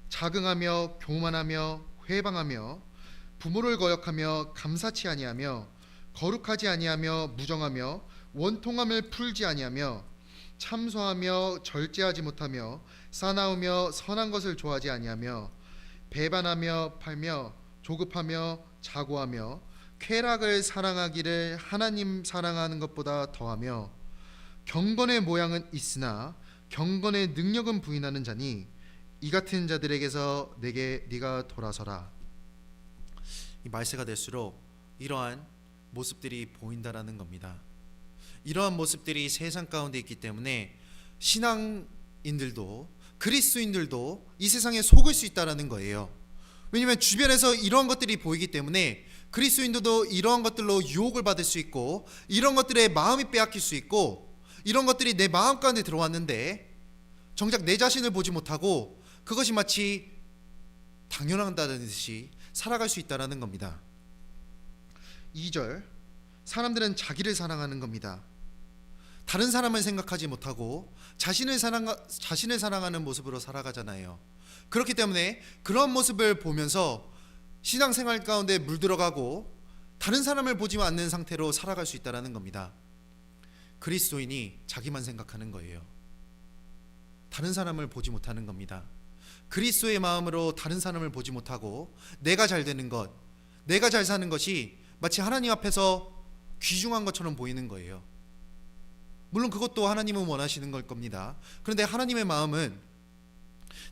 자긍하며 교만하며 회방하며 부모를 거역하며 감사치 아니하며 거룩하지 아니하며 무정하며 원통함을 풀지 아니하며 참소하며 절제하지 못하며 싸나우며 선한 것을 좋아하지 아니하며 배반하며 팔며 조급하며 자고하며 쾌락을 사랑하기를 하나님 사랑하는 것보다 더하며 경건의 모양은 있으나 경건의 능력은 부인하는 자니 이 같은 자들에게서 네가 돌아서라. 이 말세가 될수록 이러한 모습들이 보인다라는 겁니다. 이러한 모습들이 세상 가운데 있기 때문에 신앙인들도 그리스도인들도 이 세상에 속을 수 있다라는 거예요. 왜냐하면 주변에서 이러한 것들이 보이기 때문에 그리스도인들도 이러한 것들로 유혹을 받을 수 있고, 이런 것들에 마음이 빼앗길 수 있고, 이런 것들이 내 마음 가운데 들어왔는데 정작 내 자신을 보지 못하고 그것이 마치 당연하다는 듯이 살아갈 수 있다는 겁니다. 2절 사람들은 자기를 사랑하는 겁니다. 다른 사람을 생각하지 못하고 자신을 사랑하는 모습으로 살아가잖아요. 그렇기 때문에 그런 모습을 보면서 신앙생활 가운데 물들어가고 다른 사람을 보지 않는 상태로 살아갈 수 있다는 겁니다. 그리스도인이 자기만 생각하는 거예요. 다른 사람을 보지 못하는 겁니다. 그리스도의 마음으로 다른 사람을 보지 못하고 내가 잘 되는 것, 내가 잘 사는 것이 마치 하나님 앞에서 귀중한 것처럼 보이는 거예요. 물론 그것도 하나님은 원하시는 걸 겁니다. 그런데 하나님의 마음은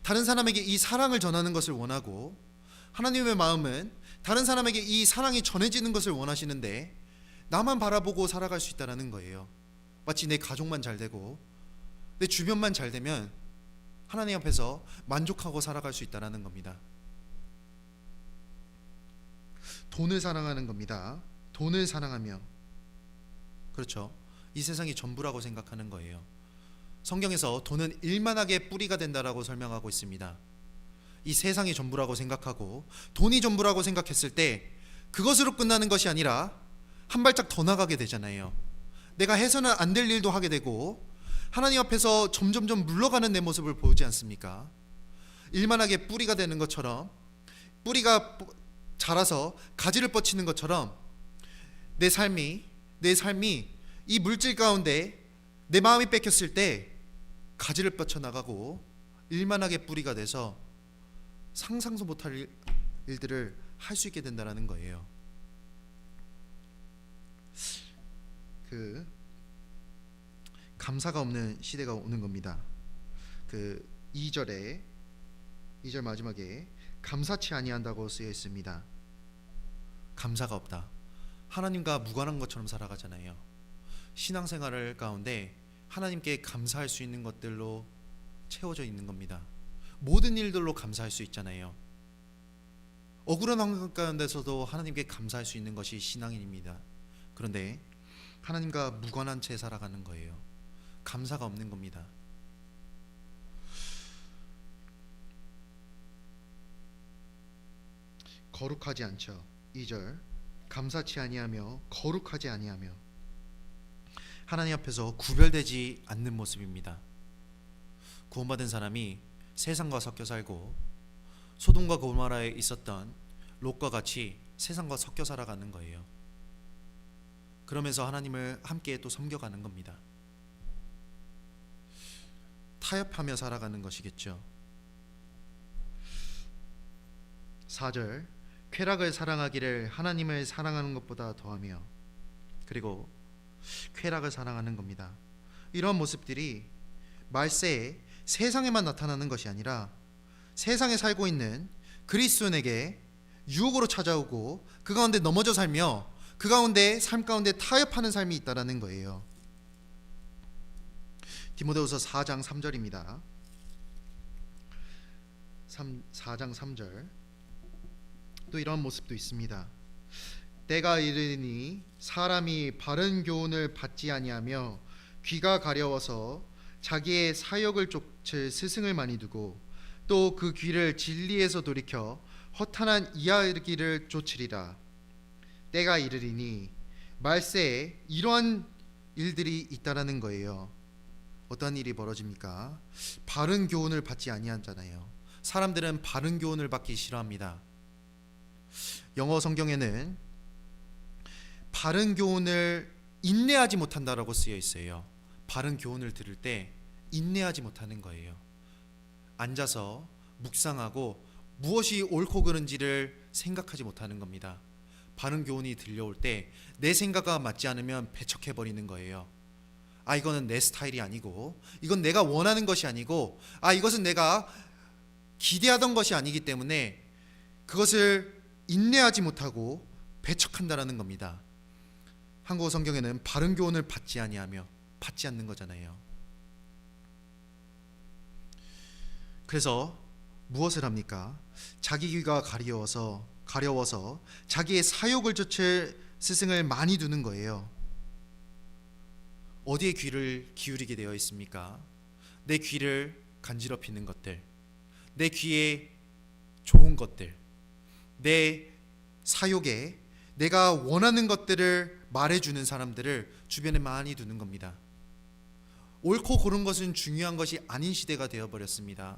다른 사람에게 이 사랑을 전하는 것을 원하고, 하나님의 마음은 다른 사람에게 이 사랑이 전해지는 것을 원하시는데 나만 바라보고 살아갈 수 있다는 거예요. 마치 내 가족만 잘 되고 내 주변만 잘 되면 하나님 앞에서 만족하고 살아갈 수 있다는 겁니다. 돈을 사랑하는 겁니다. 돈을 사랑하며, 그렇죠, 이 세상이 전부라고 생각하는 거예요. 성경에서 돈은 일만하게 뿌리가 된다라고 설명하고 있습니다. 이 세상이 전부라고 생각하고 돈이 전부라고 생각했을 때 그것으로 끝나는 것이 아니라 한 발짝 더 나가게 되잖아요. 내가 해서는 안 될 일도 하게 되고 하나님 앞에서 점점점 물러가는 내 모습을 보지 않습니까? 일만하게 뿌리가 되는 것처럼, 뿌리가 자라서 가지를 뻗치는 것처럼 내 삶이 이 물질 가운데 내 마음이 뺏겼을 때 가지를 뻗쳐나가고 일만하게 뿌리가 돼서 상상도 못할 일들을 할 수 있게 된다는 거예요. 그 감사가 없는 시대가 오는 겁니다. 그 2절 마지막에 감사치 아니한다고 쓰여 있습니다. 감사가 없다. 하나님과 무관한 것처럼 살아가잖아요. 신앙생활을 가운데 하나님께 감사할 수 있는 것들로 채워져 있는 겁니다. 모든 일들로 감사할 수 있잖아요. 억울한 환경 가운데서도 하나님께 감사할 수 있는 것이 신앙인입니다. 그런데 하나님과 무관한 채 살아가는 거예요. 감사가 없는 겁니다. 거룩하지 않죠. 2절 감사치 아니하며 거룩하지 아니하며 하나님 앞에서 구별되지 않는 모습입니다. 구원받은 사람이 세상과 섞여 살고 소돔과 고모라에 있었던 롯과 같이 세상과 섞여 살아가는 거예요. 그러면서 하나님을 함께 또 섬겨가는 겁니다. 타협하며 살아가는 것이겠죠. 4절 쾌락을 사랑하기를 하나님을 사랑하는 것보다 더하며 그리고 쾌락을 사랑하는 겁니다. 이런 모습들이 말세에 세상에만 나타나는 것이 아니라 세상에 살고 있는 그리스도인에게 유혹으로 찾아오고 그 가운데 넘어져 살며 그 가운데 삶 가운데 타협하는 삶이 있다라는 거예요. 디모데후서 4장 3절입니다. 4장 3절 또 이런 모습도 있습니다. 때가 이르니 사람이 바른 교훈을 받지 아니하며 귀가 가려워서 자기의 사욕을 쫓을 스승을 많이 두고 또 그 귀를 진리에서 돌이켜 허탄한 이야기를 쫓으리라. 때가 이르리니 말세에 이러한 일들이 있다라는 거예요. 어떤 일이 벌어집니까? 바른 교훈을 받지 아니하잖아요. 사람들은 바른 교훈을 받기 싫어합니다. 영어 성경에는 바른 교훈을 인내하지 못한다라고 쓰여 있어요. 바른 교훈을 들을 때 인내하지 못하는 거예요. 앉아서 묵상하고 무엇이 옳고 그른지를 생각하지 못하는 겁니다. 바른 교훈이 들려올 때 내 생각과 맞지 않으면 배척해 버리는 거예요. 아, 이거는 내 스타일이 아니고, 이건 내가 원하는 것이 아니고, 아, 이것은 내가 기대하던 것이 아니기 때문에 그것을 인내하지 못하고 배척한다라는 겁니다. 한국어 성경에는 바른 교훈을 받지 아니하며 받지 않는 거잖아요. 그래서 무엇을 합니까? 자기 귀가 가려워서 자기의 사욕을 쫓을 스승을 많이 두는 거예요. 어디에 귀를 기울이게 되어 있습니까? 내 귀를 간지럽히는 것들, 내 귀에 좋은 것들, 내 사욕에 내가 원하는 것들을 말해주는 사람들을 주변에 많이 두는 겁니다. 옳고 그른 것은 중요한 것이 아닌 시대가 되어버렸습니다.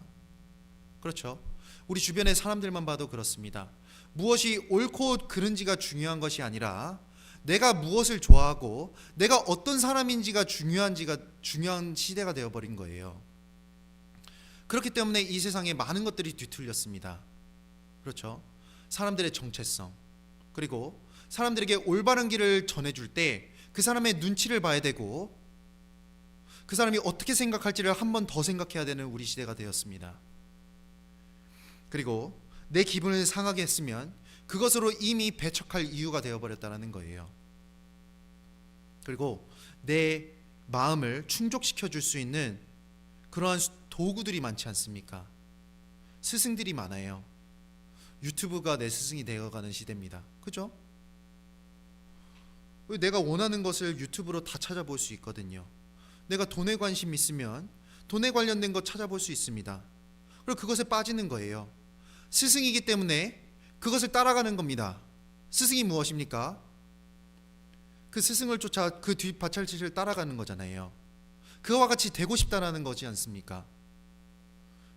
그렇죠? 우리 주변의 사람들만 봐도 그렇습니다. 무엇이 옳고 그른지가 중요한 것이 아니라 내가 무엇을 좋아하고 내가 어떤 사람인지가 중요한 시대가 되어버린 거예요. 그렇기 때문에 이 세상에 많은 것들이 뒤틀렸습니다. 그렇죠? 사람들의 정체성, 그리고 사람들에게 올바른 길을 전해줄 때 그 사람의 눈치를 봐야 되고 그 사람이 어떻게 생각할지를 한 번 더 생각해야 되는 우리 시대가 되었습니다. 그리고 내 기분을 상하게 했으면 그것으로 이미 배척할 이유가 되어버렸다는 거예요. 그리고 내 마음을 충족시켜 줄 수 있는 그러한 도구들이 많지 않습니까? 스승들이 많아요. 유튜브가 내 스승이 되어가는 시대입니다. 그죠? 내가 원하는 것을 유튜브로 다 찾아볼 수 있거든요. 내가 돈에 관심 있으면 돈에 관련된 것 찾아볼 수 있습니다. 그리고 그것에 빠지는 거예요. 스승이기 때문에 그것을 따라가는 겁니다. 스승이 무엇입니까? 그 스승을 쫓아 그 뒷받침을 따라가는 거잖아요. 그와 같이 되고 싶다라는 거지 않습니까?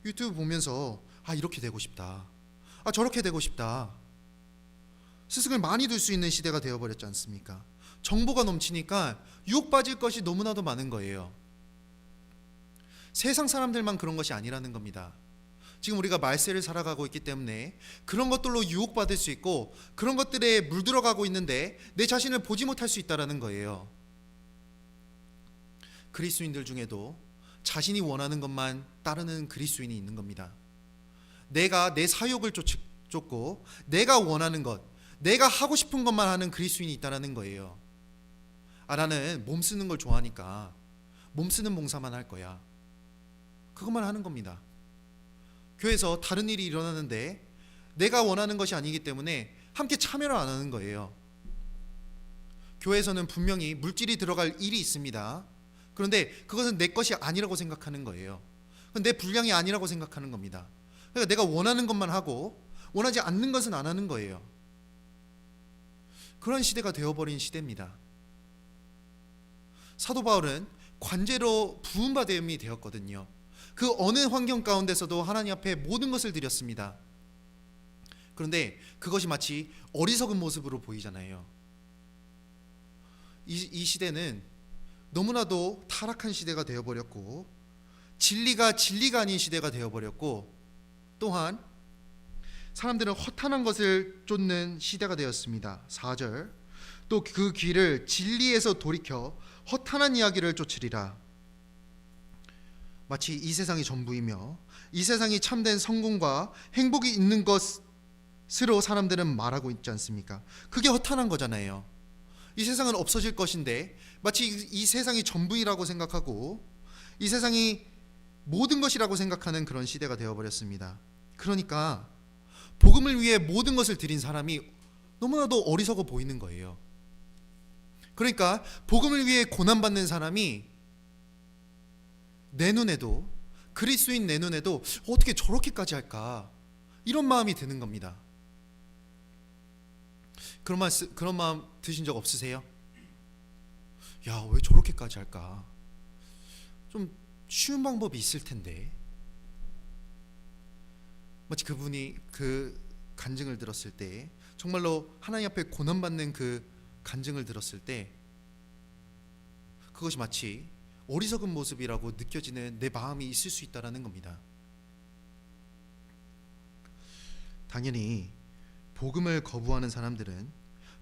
유튜브 보면서 아, 이렇게 되고 싶다, 아, 저렇게 되고 싶다. 스승을 많이 둘 수 있는 시대가 되어버렸지 않습니까? 정보가 넘치니까 유혹 빠질 것이 너무나도 많은 거예요. 세상 사람들만 그런 것이 아니라는 겁니다. 지금 우리가 말세를 살아가고 있기 때문에 그런 것들로 유혹받을 수 있고 그런 것들에 물들어가고 있는데 내 자신을 보지 못할 수 있다는 거예요. 그리스도인들 중에도 자신이 원하는 것만 따르는 그리스도인이 있는 겁니다. 내가 내 사욕을 쫓고 내가 원하는 것, 내가 하고 싶은 것만 하는 그리스도인이 있다는 거예요. 나는 몸 쓰는 걸 좋아하니까 몸 쓰는 봉사만 할 거야. 그것만 하는 겁니다. 교회에서 다른 일이 일어나는데 내가 원하는 것이 아니기 때문에 함께 참여를 안 하는 거예요. 교회에서는 분명히 물질이 들어갈 일이 있습니다. 그런데 그것은 내 것이 아니라고 생각하는 거예요. 내 분량이 아니라고 생각하는 겁니다. 그러니까 내가 원하는 것만 하고 원하지 않는 것은 안 하는 거예요. 그런 시대가 되어버린 시대입니다. 사도 바울은 관제로 부음받음이 되었거든요. 그 어느 환경 가운데서도 하나님 앞에 모든 것을 드렸습니다. 그런데 그것이 마치 어리석은 모습으로 보이잖아요. 이 시대는 너무나도 타락한 시대가 되어버렸고 진리가 아닌 시대가 되어버렸고 또한 사람들은 허탄한 것을 쫓는 시대가 되었습니다. 4절 또 그 귀를 진리에서 돌이켜 허탄한 이야기를 쫓으리라. 마치 이 세상이 전부이며 이 세상이 참된 성공과 행복이 있는 것으로 사람들은 말하고 있지 않습니까? 그게 허탄한 거잖아요. 이 세상은 없어질 것인데 마치 이 세상이 전부이라고 생각하고 이 세상이 모든 것이라고 생각하는 그런 시대가 되어버렸습니다. 그러니까 복음을 위해 모든 것을 드린 사람이 너무나도 어리석어 보이는 거예요. 그러니까 복음을 위해 고난받는 사람이 내 눈에도 그리스도인 내 눈에도 어떻게 저렇게까지 할까 이런 마음이 드는 겁니다. 그런 마음 드신 적 없으세요? 야, 왜 저렇게까지 할까? 좀 쉬운 방법이 있을 텐데. 마치 그분이 그 간증을 들었을 때 정말로 하나님 앞에 고난받는 그 간증을 들었을 때 그것이 마치 어리석은 모습이라고 느껴지는 내 마음이 있을 수 있다는 겁니다. 당연히 복음을 거부하는 사람들은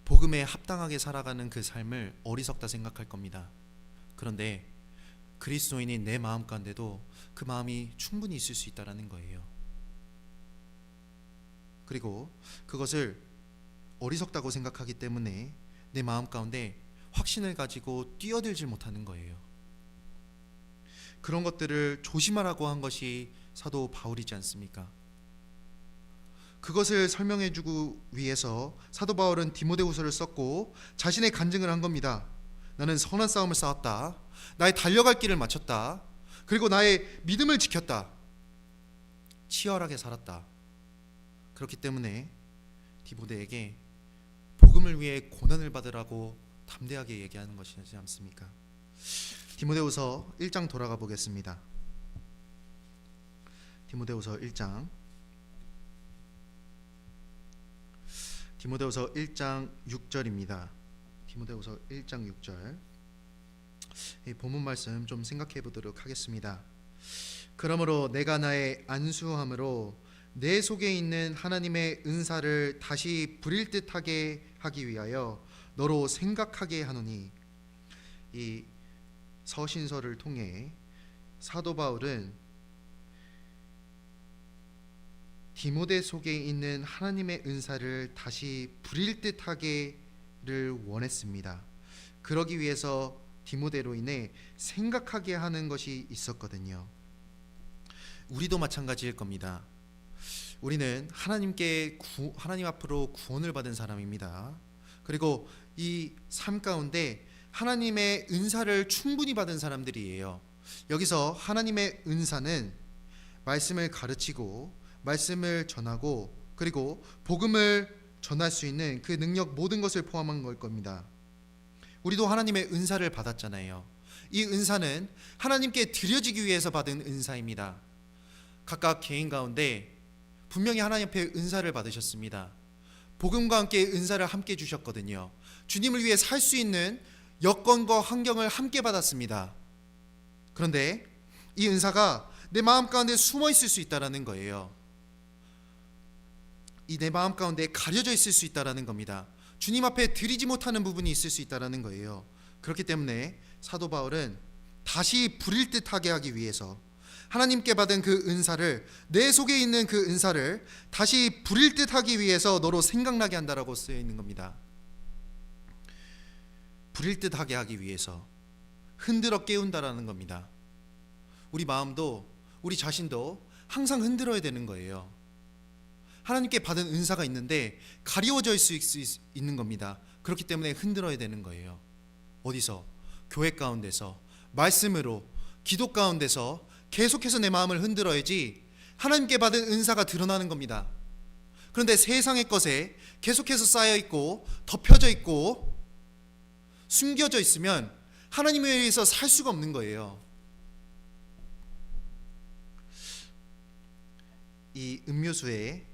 복음에 합당하게 살아가는 그 삶을 어리석다 생각할 겁니다. 그런데 그리스도인인 내 마음 가운데도 그 마음이 충분히 있을 수 있다는 거예요. 그리고 그것을 어리석다고 생각하기 때문에 내 마음 가운데 확신을 가지고 뛰어들지 못하는 거예요. 그런 것들을 조심하라고 한 것이 사도 바울이지 않습니까? 그것을 설명해주기 위해서 사도 바울은 디모데후서를 썼고 자신의 간증을 한 겁니다. 나는 선한 싸움을 싸웠다. 나의 달려갈 길을 마쳤다. 그리고 나의 믿음을 지켰다. 치열하게 살았다. 그렇기 때문에 디모데에게 복음을 위해 고난을 받으라고 담대하게 얘기하는 것이지 않습니까? 디모데후서 1장 돌아가 보겠습니다. 디모데후서 1장 6절입니다. 디모데후서 1장 6절. 이 본문 말씀 좀 생각해 보도록 하겠습니다. 그러므로 내가 나의 안수함으로 내 속에 있는 하나님의 은사를 다시 부릴 듯하게 하기 위하여 너로 생각하게 하노니. 이 서신서를 통해 사도 바울은 디모데 속에 있는 하나님의 은사를 다시 부릴 듯하게를 원했습니다. 그러기 위해서 디모데로 인해 생각하게 하는 것이 있었거든요. 우리도 마찬가지일 겁니다. 우리는 하나님 앞으로 구원을 받은 사람입니다. 그리고 이 삶 가운데 하나님의 은사를 충분히 받은 사람들이에요. 여기서 하나님의 은사는 말씀을 가르치고 말씀을 전하고 그리고 복음을 전할 수 있는 그 능력 모든 것을 포함한 걸 겁니다. 우리도 하나님의 은사를 받았잖아요. 이 은사는 하나님께 드려지기 위해서 받은 은사입니다. 각각 개인 가운데 분명히 하나님 앞에 은사를 받으셨습니다. 복음과 함께 은사를 함께 주셨거든요. 주님을 위해 살 수 있는 여건과 환경을 함께 받았습니다. 그런데 이 은사가 내 마음 가운데 숨어 있을 수 있다라는 거예요. 이 내 마음 가운데 가려져 있을 수 있다라는 겁니다. 주님 앞에 드리지 못하는 부분이 있을 수 있다라는 거예요. 그렇기 때문에 사도 바울은 다시 불일 듯하게 하기 위해서 하나님께 받은 그 은사를, 내 속에 있는 그 은사를 다시 불일 듯하기 위해서 너로 생각나게 한다라고 쓰여 있는 겁니다. 불일 듯하게 하기 위해서 흔들어 깨운다라는 겁니다. 우리 마음도 우리 자신도 항상 흔들어야 되는 거예요. 하나님께 받은 은사가 있는데 가리워져 있을 수 있는 겁니다. 그렇기 때문에 흔들어야 되는 거예요. 어디서? 교회 가운데서, 말씀으로, 기도 가운데서 계속해서 내 마음을 흔들어야지 하나님께 받은 은사가 드러나는 겁니다. 그런데 세상의 것에 계속해서 쌓여 있고 덮여져 있고 숨겨져 있으면 하나님에 의해서 살 수가 없는 거예요. 이 음료수에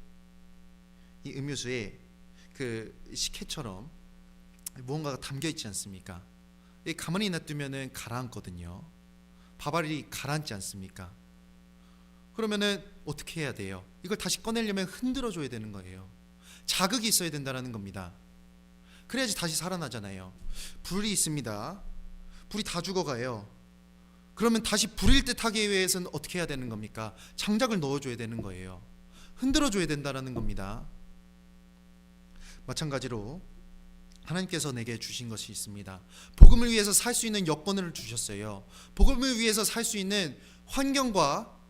그 식혜처럼 무언가가 담겨 있지 않습니까? 가만히 놔두면은 가라앉거든요. 밥알이 가라앉지 않습니까? 그러면은 어떻게 해야 돼요? 이걸 다시 꺼내려면 흔들어 줘야 되는 거예요. 자극이 있어야 된다는 겁니다. 그래야지 다시 살아나잖아요. 불이 있습니다. 불이 다 죽어가요. 그러면 다시 불일 듯 하기 위해서는 어떻게 해야 되는 겁니까? 장작을 넣어줘야 되는 거예요. 흔들어 줘야 된다는 겁니다. 마찬가지로 하나님께서 내게 주신 것이 있습니다. 복음을 위해서 살 수 있는 여건을 주셨어요. 복음을 위해서 살 수 있는 환경과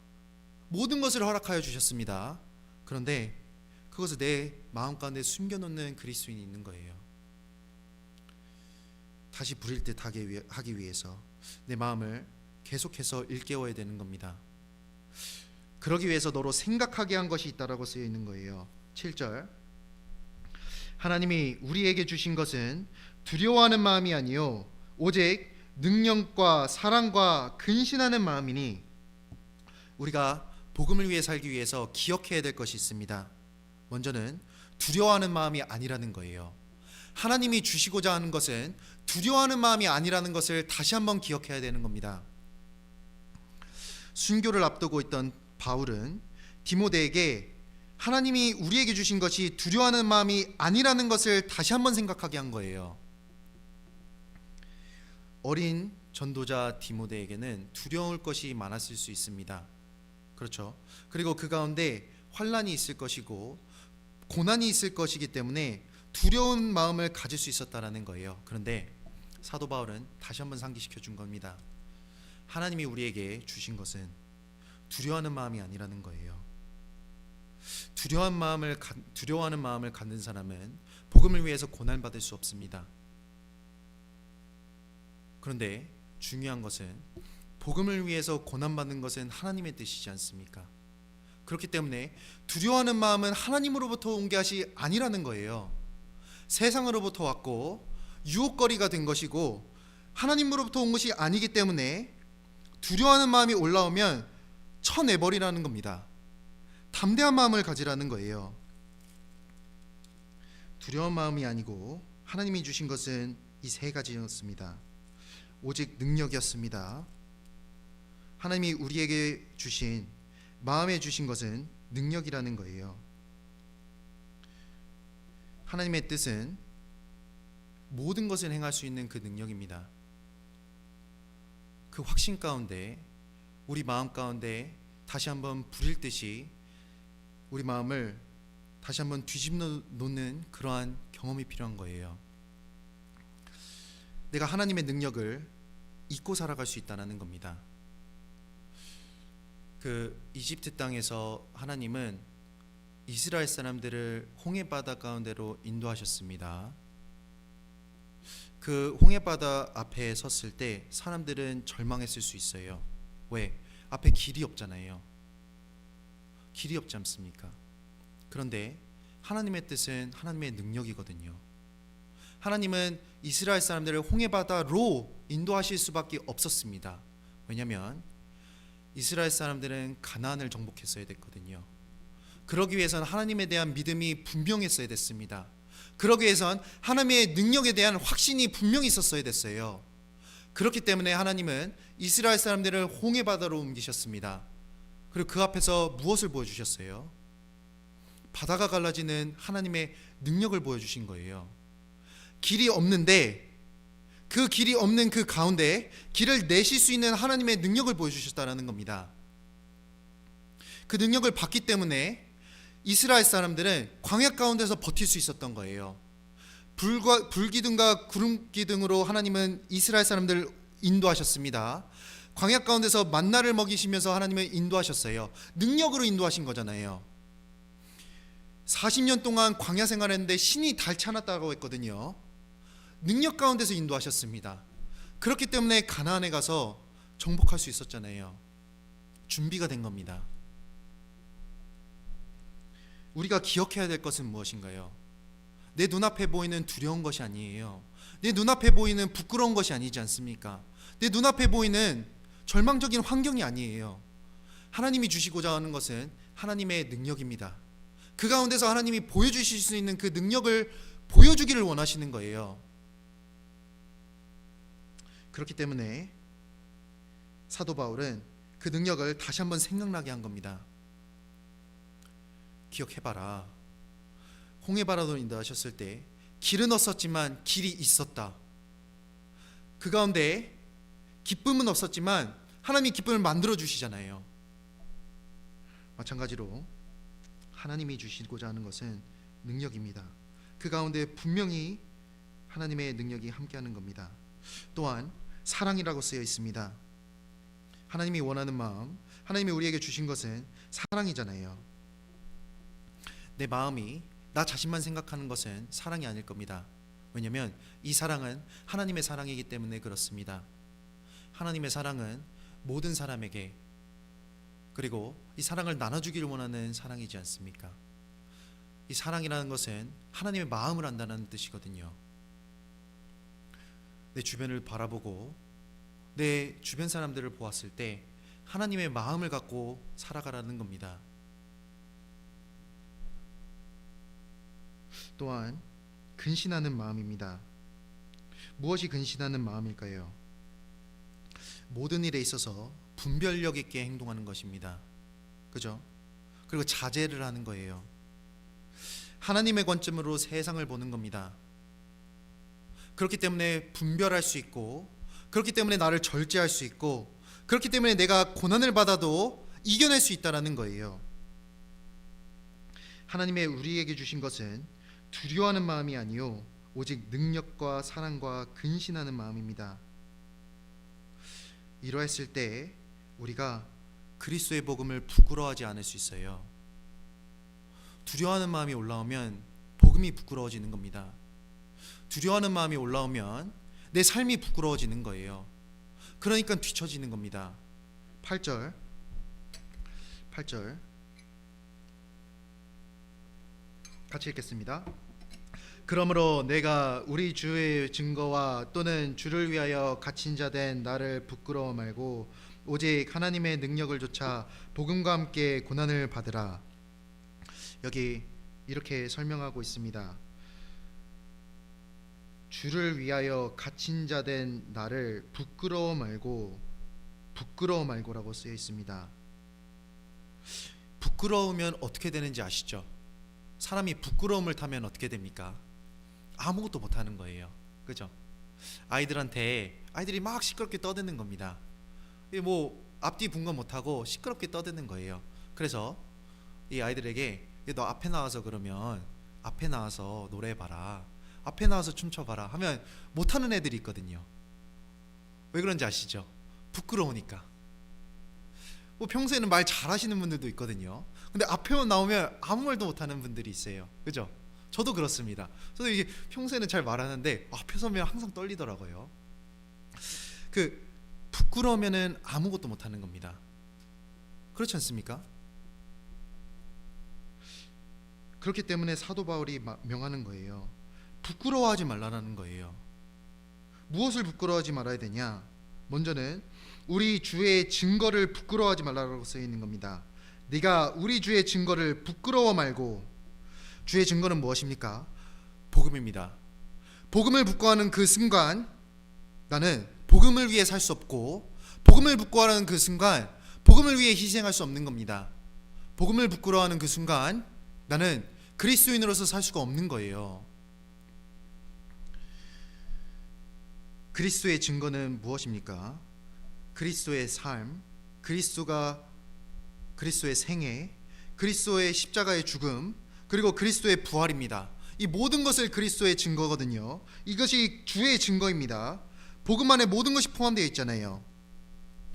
모든 것을 허락하여 주셨습니다. 그런데 그것을 내 마음 가운데 숨겨놓는 그리스도인이 있는 거예요. 다시 불일 듯 하기 위해서 내 마음을 계속해서 일깨워야 되는 겁니다. 그러기 위해서 너로 생각하게 한 것이 있다라고 쓰여 있는 거예요. 7절, 하나님이 우리에게 주신 것은 두려워하는 마음이 아니요 오직 능력과 사랑과 근신하는 마음이니. 우리가 복음을 위해 살기 위해서 기억해야 될 것이 있습니다. 먼저는 두려워하는 마음이 아니라는 거예요. 하나님이 주시고자 하는 것은 두려워하는 마음이 아니라는 것을 다시 한번 기억해야 되는 겁니다. 순교를 앞두고 있던 바울은 디모데에게 하나님이 우리에게 주신 것이 두려워하는 마음이 아니라는 것을 다시 한번 생각하게 한 거예요. 어린 전도자 디모데에게는 두려울 것이 많았을 수 있습니다. 그렇죠. 그리고 그 가운데 환난이 있을 것이고 고난이 있을 것이기 때문에 두려운 마음을 가질 수 있었다라는 거예요. 그런데 사도 바울은 다시 한번 상기시켜 준 겁니다. 하나님이 우리에게 주신 것은 두려워하는 마음이 아니라는 거예요. 두려워하는 마음을 갖는 사람은 복음을 위해서 고난받을 수 없습니다. 그런데 중요한 것은 복음을 위해서 고난받는 것은 하나님의 뜻이지 않습니까? 그렇기 때문에 두려워하는 마음은 하나님으로부터 온 것이 아니라는 거예요. 세상으로부터 왔고 유혹거리가 된 것이고 하나님으로부터 온 것이 아니기 때문에 두려워하는 마음이 올라오면 쳐내버리라는 겁니다. 담대한 마음을 가지라는 거예요. 두려운 마음이 아니고 하나님이 주신 것은 이 세 가지였습니다. 오직 능력이었습니다. 하나님이 우리에게 주신, 마음에 주신 것은 능력이라는 거예요. 하나님의 뜻은 모든 것을 행할 수 있는 그 능력입니다. 그 확신 가운데 우리 마음 가운데 다시 한번 불일 듯이 우리 마음을 다시 한번 뒤집어 놓는 그러한 경험이 필요한 거예요. 내가 하나님의 능력을 잊고 살아갈 수 있다는 겁니다. 그 이집트 땅에서 하나님은 이스라엘 사람들을 홍해바다 가운데로 인도하셨습니다. 그 홍해바다 앞에 섰을 때 사람들은 절망했을 수 있어요. 왜? 앞에 길이 없잖아요. 길이 없지 않습니까? 그런데 하나님의 뜻은 하나님의 능력이거든요. 하나님은 이스라엘 사람들을 홍해바다로 인도하실 수밖에 없었습니다. 왜냐하면 이스라엘 사람들은 가나안을 정복했어야 됐거든요. 그러기 위해서는 하나님에 대한 믿음이 분명했어야 됐습니다. 그러기 위해선 하나님의 능력에 대한 확신이 분명히 있었어야 됐어요. 그렇기 때문에 하나님은 이스라엘 사람들을 홍해 바다로 옮기셨습니다. 그리고 그 앞에서 무엇을 보여주셨어요? 바다가 갈라지는 하나님의 능력을 보여주신 거예요. 길이 없는데 그 길이 없는 그 가운데 길을 내실 수 있는 하나님의 능력을 보여주셨다는 겁니다. 그 능력을 받기 때문에 이스라엘 사람들은 광야 가운데서 버틸 수 있었던 거예요. 불기둥과 구름기둥으로 하나님은 이스라엘 사람들을 인도하셨습니다. 광야 가운데서 만나를 먹이시면서 하나님은 인도하셨어요. 능력으로 인도하신 거잖아요. 40년 동안 광야 생활했는데 신이 닳지 않았다고 했거든요. 능력 가운데서 인도하셨습니다. 그렇기 때문에 가나안에 가서 정복할 수 있었잖아요. 준비가 된 겁니다. 우리가 기억해야 될 것은 무엇인가요? 내 눈앞에 보이는 두려운 것이 아니에요. 내 눈앞에 보이는 부끄러운 것이 아니지 않습니까? 내 눈앞에 보이는 절망적인 환경이 아니에요. 하나님이 주시고자 하는 것은 하나님의 능력입니다. 그 가운데서 하나님이 보여주실 수 있는 그 능력을 보여주기를 원하시는 거예요. 그렇기 때문에 사도 바울은 그 능력을 다시 한번 생각나게 한 겁니다. 기억해봐라. 홍해바다로 인도하셨을 때 길은 없었지만 길이 있었다. 그 가운데 기쁨은 없었지만 하나님이 기쁨을 만들어 주시잖아요. 마찬가지로 하나님이 주시고자 하는 것은 능력입니다. 그 가운데 분명히 하나님의 능력이 함께하는 겁니다. 또한 사랑이라고 쓰여 있습니다. 하나님이 원하는 마음, 하나님이 우리에게 주신 것은 사랑이잖아요. 내 마음이 나 자신만 생각하는 것은 사랑이 아닐 겁니다. 왜냐하면 이 사랑은 하나님의 사랑이기 때문에 그렇습니다. 하나님의 사랑은 모든 사람에게, 그리고 이 사랑을 나눠주기를 원하는 사랑이지 않습니까? 이 사랑이라는 것은 하나님의 마음을 안다는 뜻이거든요. 내 주변을 바라보고 내 주변 사람들을 보았을 때 하나님의 마음을 갖고 살아가라는 겁니다. 또한 근신하는 마음입니다. 무엇이 근신하는 마음일까요? 모든 일에 있어서 분별력 있게 행동하는 것입니다. 그죠? 그리고 자제를 하는 거예요. 하나님의 관점으로 세상을 보는 겁니다. 그렇기 때문에 분별할 수 있고, 그렇기 때문에 나를 절제할 수 있고, 그렇기 때문에 내가 고난을 받아도 이겨낼 수 있다는 거예요. 하나님의 우리에게 주신 것은 두려워하는 마음이 아니요 오직 능력과 사랑과 근신하는 마음입니다. 이러했을 때 우리가 그리스도의 복음을 부끄러워하지 않을 수 있어요. 두려워하는 마음이 올라오면 복음이 부끄러워지는 겁니다. 두려워하는 마음이 올라오면 내 삶이 부끄러워지는 거예요. 그러니까 뒤처지는 겁니다. 8절 같이 읽겠습니다. 그러므로 내가 우리 주의 증거와 또는 주를 위하여 갇힌 자 된 나를 부끄러워 말고 오직 하나님의 능력을 조차 복음과 함께 고난을 받으라. 여기 이렇게 설명하고 있습니다. 주를 위하여 갇힌 자 된 나를 부끄러워 말고라고 쓰여 있습니다. 부끄러우면 어떻게 되는지 아시죠? 사람이 부끄러움을 타면 어떻게 됩니까? 아무것도 못하는 거예요. 그죠? 아이들이 막 시끄럽게 떠드는 겁니다. 뭐 앞뒤 분간 못하고 시끄럽게 떠드는 거예요. 그래서 이 아이들에게 너 앞에 나와서 그러면 앞에 나와서 노래해봐라, 앞에 나와서 춤춰봐라 하면 못하는 애들이 있거든요. 왜 그런지 아시죠? 부끄러우니까. 뭐 평소에는 말 잘하시는 분들도 있거든요. 근데 앞에만 나오면 아무 말도 못하는 분들이 있어요. 그죠? 저도 그렇습니다. 저도 이게 평소에는 잘 말하는데 앞에 서면 항상 떨리더라고요. 부끄러우면은 아무것도 못하는 겁니다. 그렇지 않습니까? 그렇기 때문에 사도 바울이 명하는 거예요. 부끄러워하지 말라는 거예요. 무엇을 부끄러워하지 말아야 되냐? 먼저는 우리 주의 증거를 부끄러워하지 말라고 쓰여 있는 겁니다. 네가 우리 주의 증거를 부끄러워 말고. 주의 증거는 무엇입니까? 복음입니다. 복음을 부끄러워하는 그 순간 나는 복음을 위해 살 수 없고, 복음을 부끄러워하는 그 순간 복음을 위해 희생할 수 없는 겁니다. 복음을 부끄러워하는 그 순간 나는 그리스도인으로서 살 수가 없는 거예요. 그리스도의 증거는 무엇입니까? 그리스도의 삶, 그리스도의 생애, 그리스도의 십자가의 죽음, 그리고 그리스도의 부활입니다. 이 모든 것을 그리스도의 증거거든요. 이것이 주의 증거입니다. 복음 안에 모든 것이 포함되어 있잖아요.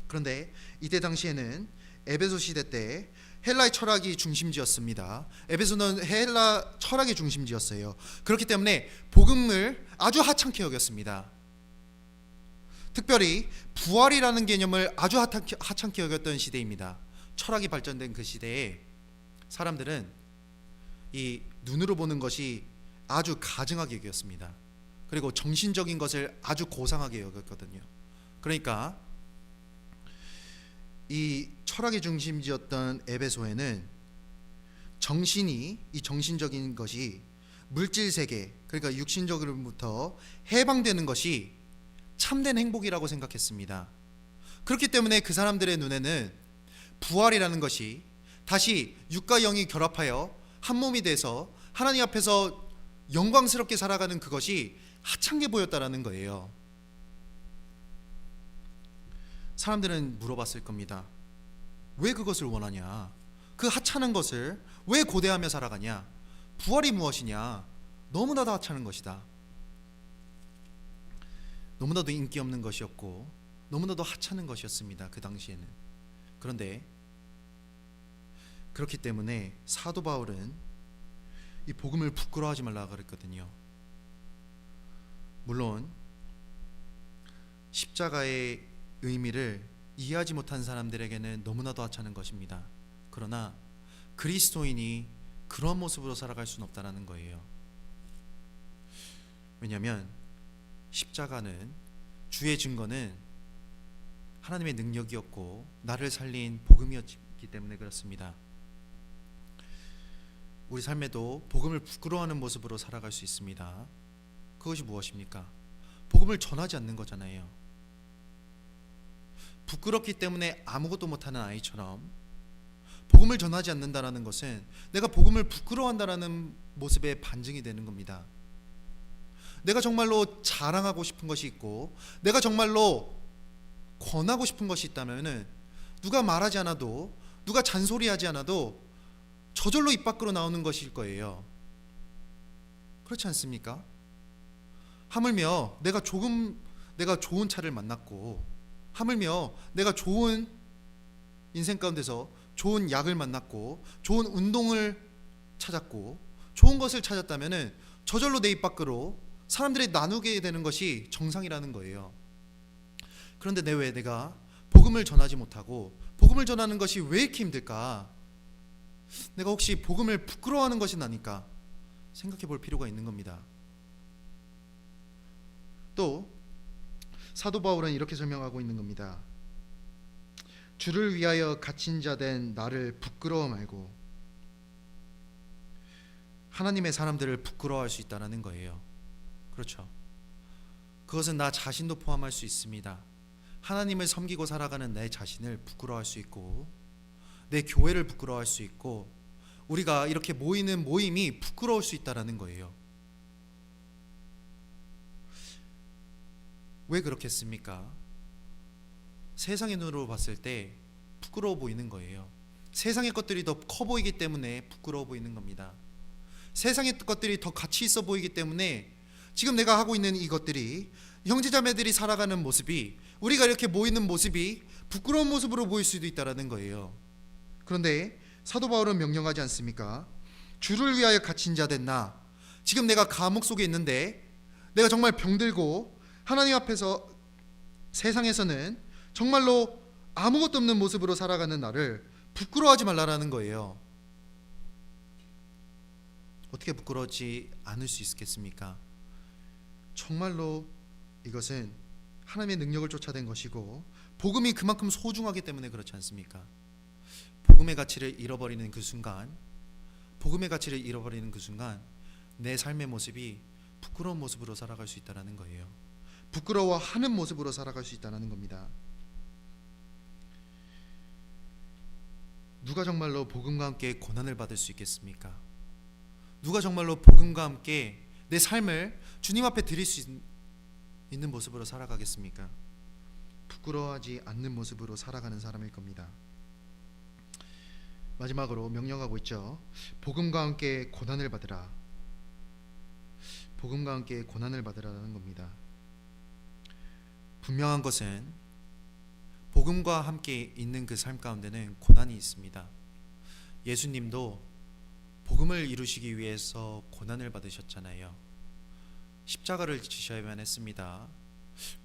그런데 이때 당시에는 에베소 시대 때 헬라의 철학이 중심지였습니다. 에베소는 헬라 철학의 중심지였어요. 그렇기 때문에 복음을 아주 하찮게 여겼습니다. 특별히 부활이라는 개념을 아주 하찮게 여겼던 시대입니다. 철학이 발전된 그 시대에 사람들은 이 눈으로 보는 것이 아주 가증하게 여겼습니다. 그리고 정신적인 것을 아주 고상하게 여겼거든요. 그러니까 이 철학의 중심지였던 에베소에는 이 정신적인 것이 물질 세계, 그러니까 육신적으로부터 해방되는 것이 참된 행복이라고 생각했습니다. 그렇기 때문에 그 사람들의 눈에는 부활이라는 것이 다시 육과 영이 결합하여 한 몸이 돼서 하나님 앞에서 영광스럽게 살아가는 그것이 하찮게 보였다라는 거예요. 사람들은 물어봤을 겁니다. 왜 그것을 원하냐? 그 하찮은 것을 왜 고대하며 살아가냐? 부활이 무엇이냐? 너무나도 하찮은 것이다. 너무나도 인기 없는 것이었고 너무나도 하찮은 것이었습니다. 그 당시에는. 그런데 그렇기 때문에 사도 바울은 이 복음을 부끄러워하지 말라고 그랬거든요. 물론 십자가의 의미를 이해하지 못한 사람들에게는 너무나도 하찮은 것입니다. 그러나 그리스도인이 그런 모습으로 살아갈 수는 없다는 거예요. 왜냐하면 십자가는, 주의 증거는 하나님의 능력이었고 나를 살린 복음이었기 때문에 그렇습니다. 우리 삶에도 복음을 부끄러워하는 모습으로 살아갈 수 있습니다. 그것이 무엇입니까? 복음을 전하지 않는 거잖아요. 부끄럽기 때문에 아무것도 못하는 아이처럼 복음을 전하지 않는다라는 것은 내가 복음을 부끄러워한다라는 모습의 반증이 되는 겁니다. 내가 정말로 자랑하고 싶은 것이 있고 내가 정말로 권하고 싶은 것이 있다면 누가 말하지 않아도, 누가 잔소리하지 않아도 저절로 입 밖으로 나오는 것일 거예요. 그렇지 않습니까? 하물며 내가 좋은 차를 만났고, 하물며 내가 좋은 인생 가운데서 좋은 약을 만났고 좋은 운동을 찾았고 좋은 것을 찾았다면 저절로 내 입 밖으로 사람들이 나누게 되는 것이 정상이라는 거예요. 그런데 왜 내가 복음을 전하지 못하고 복음을 전하는 것이 왜 이렇게 힘들까? 내가 혹시 복음을 부끄러워하는 것이 아닐까 생각해 볼 필요가 있는 겁니다. 또 사도 바울은 이렇게 설명하고 있는 겁니다. 주를 위하여 갇힌 자 된 나를 부끄러워 말고, 하나님의 사람들을 부끄러워할 수 있다는 거예요. 그렇죠. 그것은 나 자신도 포함할 수 있습니다. 하나님을 섬기고 살아가는 내 자신을 부끄러워할 수 있고, 내 교회를 부끄러워할 수 있고, 우리가 이렇게 모이는 모임이 부끄러울 수 있다는 거예요. 왜 그렇겠습니까? 세상의 눈으로 봤을 때 부끄러워 보이는 거예요. 세상의 것들이 더 커 보이기 때문에 부끄러워 보이는 겁니다. 세상의 것들이 더 가치 있어 보이기 때문에 지금 내가 하고 있는 이것들이, 형제자매들이 살아가는 모습이, 우리가 이렇게 모이는 모습이 부끄러운 모습으로 보일 수도 있다는 거예요. 그런데 사도 바울은 명령하지 않습니까? 주를 위하여 갇힌 자 된 나, 지금 내가 감옥 속에 있는데 내가 정말 병들고 하나님 앞에서 세상에서는 정말로 아무것도 없는 모습으로 살아가는 나를 부끄러워하지 말라라는 거예요. 어떻게 부끄러워하지 않을 수 있겠습니까? 정말로 이것은 하나님의 능력을 쫓아낸 것이고 복음이 그만큼 소중하기 때문에 그렇지 않습니까? 복음의 가치를 잃어버리는 그 순간, 내 삶의 모습이 부끄러운 모습으로 살아갈 수 있다는 거예요. 부끄러워하는 모습으로 살아갈 수 있다는 겁니다. 누가 정말로 복음과 함께 고난을 받을 수 있겠습니까? 누가 정말로 복음과 함께 내 삶을 주님 앞에 드릴 수 있는 모습으로 살아가겠습니까? 부끄러워하지 않는 모습으로 살아가는 사람일 겁니다. 마지막으로 명령하고 있죠. 복음과 함께 고난을 받으라. 복음과 함께 고난을 받으라는 겁니다. 분명한 것은 복음과 함께 있는 그 삶 가운데는 고난이 있습니다. 예수님도 복음을 이루시기 위해서 고난을 받으셨잖아요. 십자가를 지셔야만 했습니다.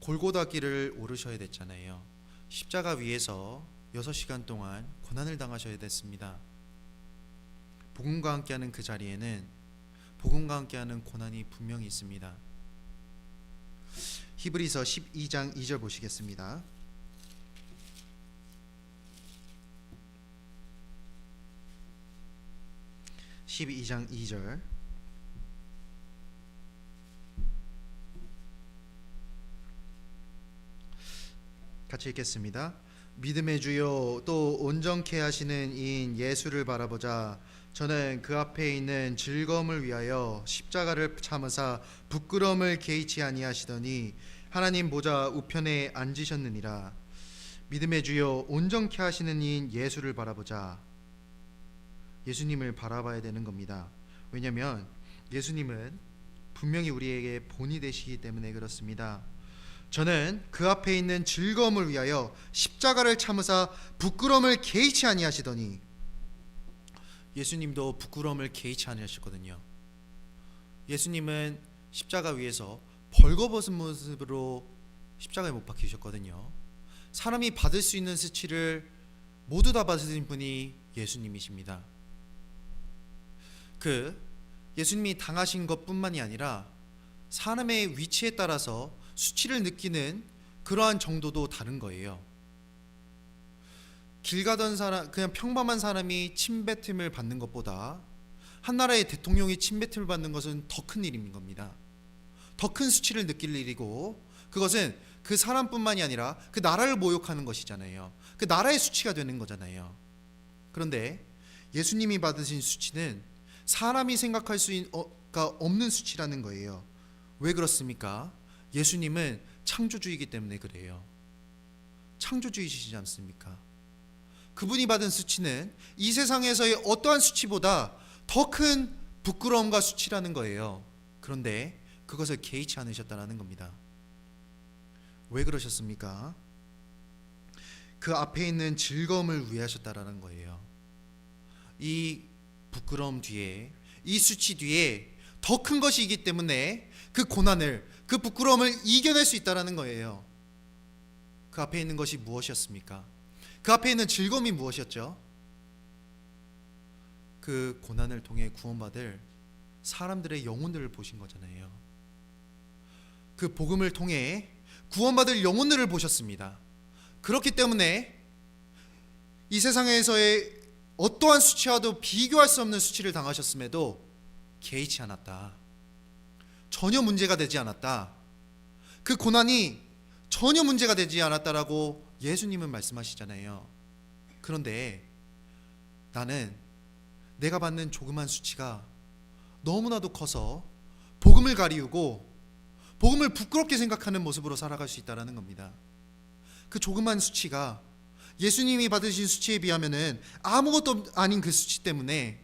골고다 길을 오르셔야 됐잖아요. 십자가 위에서 6시간 동안 고난을 당하셔야 됐습니다. 복음과 함께하는 그 자리에는 복음과 함께하는 고난이 분명히 있습니다. 히브리서 12장 2절 보시겠습니다. (12장 2절) 같이 읽겠습니다. 믿음의 주요 또 온전케 하시는 이인 예수를 바라보자. 저는 그 앞에 있는 즐거움을 위하여 십자가를 참으사 부끄러움을 개의치 아니하시더니 하나님 보좌 우편에 앉으셨느니라. 믿음의 주요 온전케 하시는 이인 예수를 바라보자. 예수님을 바라봐야 되는 겁니다. 왜냐하면 예수님은 분명히 우리에게 본이 되시기 때문에 그렇습니다. 저는 그 앞에 있는 즐거움을 위하여 십자가를 참으사 부끄러움을 개의치 아니하시더니. 예수님도 부끄러움을 개의치 않으셨거든요. 예수님은 십자가 위에서 벌거벗은 모습으로 십자가에 못 박히셨거든요. 사람이 받을 수 있는 수치를 모두 다 받으신 분이 예수님이십니다. 그 예수님이 당하신 것뿐만이 아니라 사람의 위치에 따라서 수치를 느끼는 그러한 정도도 다른 거예요. 길 가던 사람, 그냥 평범한 사람이 침뱉음을 받는 것보다 한 나라의 대통령이 침뱉음을 받는 것은 더 큰 일인 겁니다. 더 큰 수치를 느낄 일이고, 그것은 그 사람뿐만이 아니라 그 나라를 모욕하는 것이잖아요. 그 나라의 수치가 되는 거잖아요. 그런데 예수님이 받으신 수치는 사람이 생각할 수가 없는 수치라는 거예요. 왜 그렇습니까? 예수님은 창조주이기 때문에 그래요. 창조주이시지 않습니까? 그분이 받은 수치는 이 세상에서의 어떠한 수치보다 더 큰 부끄러움과 수치라는 거예요. 그런데 그것을 개의치 않으셨다는 겁니다. 왜 그러셨습니까? 그 앞에 있는 즐거움을 위해 하셨다라는 거예요. 이 부끄러움 뒤에, 이 수치 뒤에 더 큰 것이 있기 때문에 그 고난을, 그 부끄러움을 이겨낼 수 있다는 거예요. 그 앞에 있는 것이 무엇이었습니까? 그 앞에 있는 즐거움이 무엇이었죠? 그 고난을 통해 구원받을 사람들의 영혼들을 보신 거잖아요. 그 복음을 통해 구원받을 영혼들을 보셨습니다. 그렇기 때문에 이 세상에서의 어떠한 수치와도 비교할 수 없는 수치를 당하셨음에도 개의치 않았다. 전혀 문제가 되지 않았다. 그 고난이 전혀 문제가 되지 않았다라고 예수님은 말씀하시잖아요. 그런데 나는 내가 받는 조그만 수치가 너무나도 커서 복음을 가리우고 복음을 부끄럽게 생각하는 모습으로 살아갈 수 있다는 겁니다. 그 조그만 수치가 예수님이 받으신 수치에 비하면 아무것도 아닌 그 수치 때문에,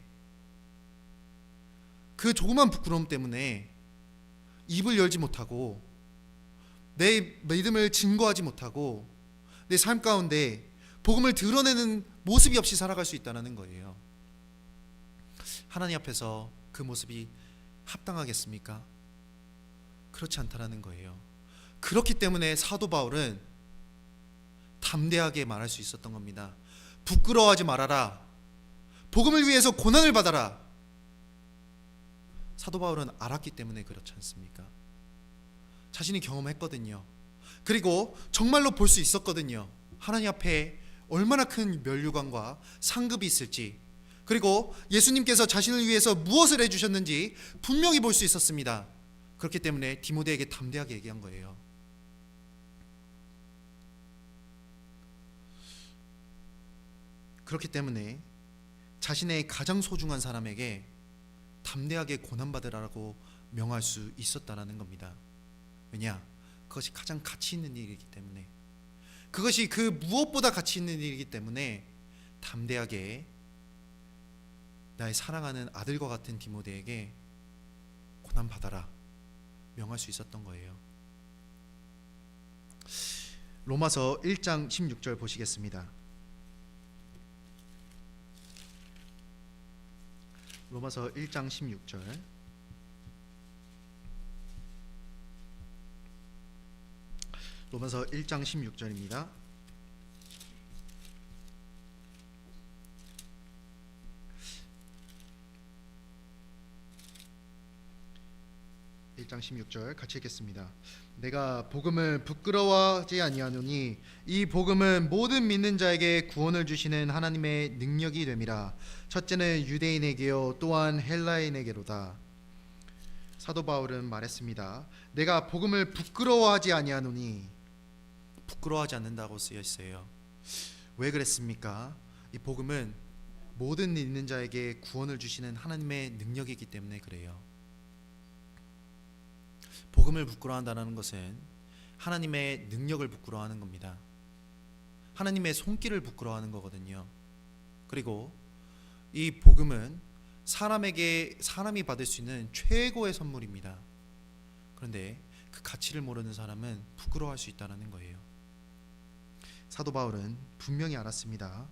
그 조그만 부끄러움 때문에 입을 열지 못하고 내 믿음을 증거하지 못하고 내 삶 가운데 복음을 드러내는 모습이 없이 살아갈 수 있다는 거예요. 하나님 앞에서 그 모습이 합당하겠습니까? 그렇지 않다라는 거예요. 그렇기 때문에 사도 바울은 담대하게 말할 수 있었던 겁니다. 부끄러워하지 말아라. 복음을 위해서 고난을 받아라. 사도 바울은 알았기 때문에 그렇지 않습니까? 자신이 경험했거든요. 그리고 정말로 볼 수 있었거든요. 하나님 앞에 얼마나 큰 면류관과 상급이 있을지, 그리고 예수님께서 자신을 위해서 무엇을 해주셨는지 분명히 볼 수 있었습니다. 그렇기 때문에 디모데에게 담대하게 얘기한 거예요. 그렇기 때문에 자신의 가장 소중한 사람에게 담대하게 고난받으라고 명할 수 있었다라는 겁니다. 왜냐? 그것이 가장 가치 있는 일이기 때문에, 그것이 그 무엇보다 가치 있는 일이기 때문에 담대하게 나의 사랑하는 아들과 같은 디모데에게 고난받아라 명할 수 있었던 거예요. 로마서 1장 16절 보시겠습니다. 로마서 1장 16절. 로마서 1장 16절입니다. (1장 16절) 같이 읽겠습니다. 내가 복음을 부끄러워하지 아니하노니 이 복음은 모든 믿는 자에게 구원을 주시는 하나님의 능력이 됨이라. 첫째는 유대인에게요 또한 헬라인에게로다. 사도 바울은 말했습니다. 내가 복음을 부끄러워하지 아니하노니, 부끄러워하지 않는다고 쓰여 있어요. 왜 그랬습니까? 이 복음은 모든 믿는 자에게 구원을 주시는 하나님의 능력이기 때문에 그래요. 복음을 부끄러워한다는 것은 하나님의 능력을 부끄러워하는 겁니다. 하나님의 손길을 부끄러워하는 거거든요. 그리고 이 복음은 사람이 받을 수 있는 최고의 선물입니다. 그런데 그 가치를 모르는 사람은 부끄러워할 수 있다는 거예요. 사도 바울은 분명히 알았습니다.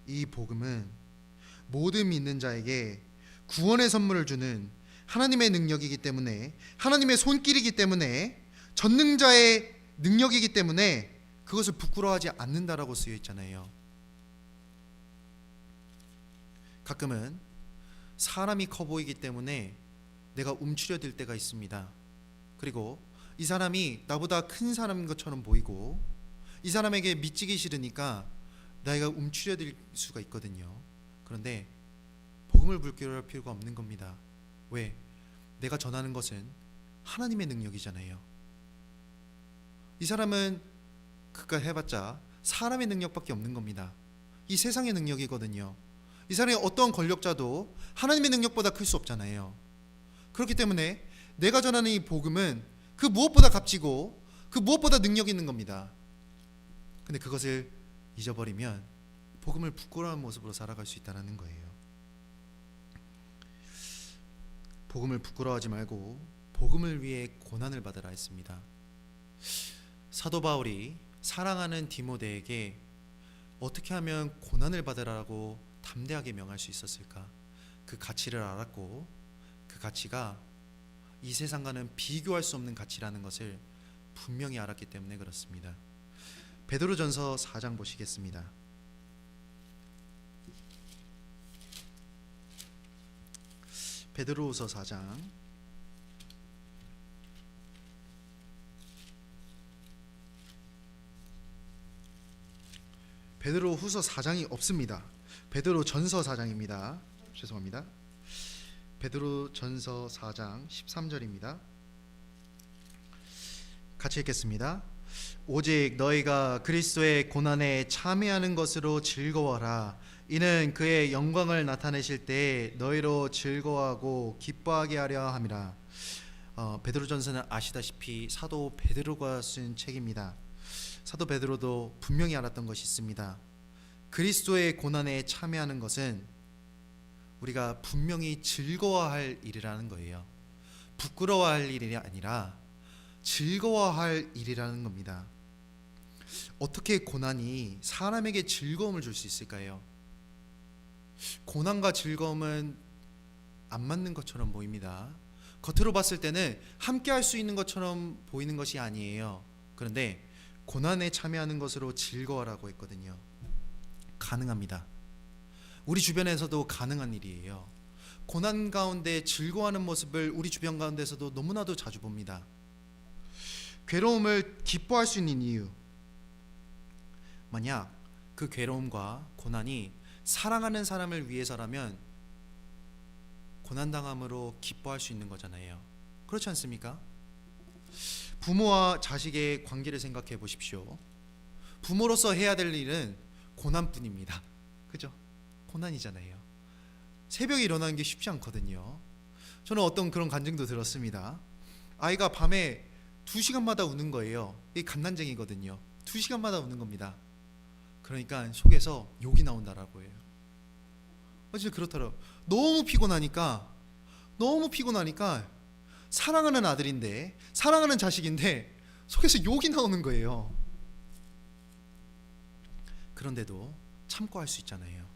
이 복음은 모든 믿는 자에게 구원의 선물을 주는 하나님의 능력이기 때문에, 하나님의 손길이기 때문에, 전능자의 능력이기 때문에 그것을 부끄러워하지 않는다라고 쓰여 있잖아요. 가끔은 사람이 커 보이기 때문에 내가 움츠려들 때가 있습니다. 그리고 이 사람이 나보다 큰 사람인 것처럼 보이고 이 사람에게 미치기 싫으니까 내가 움츠려들 수가 있거든요. 그런데 복음을 부끄러워할 필요가 없는 겁니다. 왜? 내가 전하는 것은 하나님의 능력이잖아요. 이 사람은 그깟 해봤자 사람의 능력밖에 없는 겁니다. 이 세상의 능력이거든요. 이 사람의 어떤 권력자도 하나님의 능력보다 클 수 없잖아요. 그렇기 때문에 내가 전하는 이 복음은 그 무엇보다 값지고 그 무엇보다 능력 있는 겁니다. 근데 그것을 잊어버리면 복음을 부끄러운 모습으로 살아갈 수 있다는 거예요. 복음을 부끄러워하지 말고 복음을 위해 고난을 받으라 했습니다. 사도 바울이 사랑하는 디모데에게 어떻게 하면 고난을 받으라고 담대하게 명할 수 있었을까? 그 가치를 알았고 그 가치가 이 세상과는 비교할 수 없는 가치라는 것을 분명히 알았기 때문에 그렇습니다. 베드로전서 4장 보시겠습니다. 베드로후서 4장 베드로후서 4장이 없습니다. 베드로전서 4장입니다. 죄송합니다. 베드로전서 4장 13절입니다. 같이 읽겠습니다. 오직 너희가 그리스도의 고난에 참여하는 것으로 즐거워하라. 이는 그의 영광을 나타내실 때 너희로 즐거워하고 기뻐하게 하려 함이라. 베드로전서는 아시다시피 사도 베드로가 쓴 책입니다. 사도 베드로도 분명히 알았던 것이 있습니다. 그리스도의 고난에 참여하는 것은 우리가 분명히 즐거워할 일이라는 거예요. 부끄러워할 일이 아니라 즐거워할 일이라는 겁니다. 어떻게 고난이 사람에게 즐거움을 줄 수 있을까요? 고난과 즐거움은 안 맞는 것처럼 보입니다. 겉으로 봤을 때는 함께 할 수 있는 것처럼 보이는 것이 아니에요. 그런데 고난에 참여하는 것으로 즐거워라고 했거든요. 가능합니다. 우리 주변에서도 가능한 일이에요. 고난 가운데 즐거워하는 모습을 우리 주변 가운데서도 너무나도 자주 봅니다. 괴로움을 기뻐할 수 있는 이유, 만약 그 괴로움과 고난이 사랑하는 사람을 위해서라면 고난당함으로 기뻐할 수 있는 거잖아요. 그렇지 않습니까? 부모와 자식의 관계를 생각해 보십시오. 부모로서 해야 될 일은 고난뿐입니다. 그죠? 고난이잖아요. 새벽에 일어나는 게 쉽지 않거든요. 저는 어떤 그런 간증도 들었습니다. 아이가 밤에 2시간마다 우는 거예요. 이게 갓난쟁이거든요. 2시간마다 우는 겁니다. 그러니까 속에서 욕이 나온다라고 해요. 진짜 그렇더라고요. 너무 피곤하니까 사랑하는 아들인데, 사랑하는 자식인데 속에서 욕이 나오는 거예요. 그런데도 참고 할 수 있잖아요.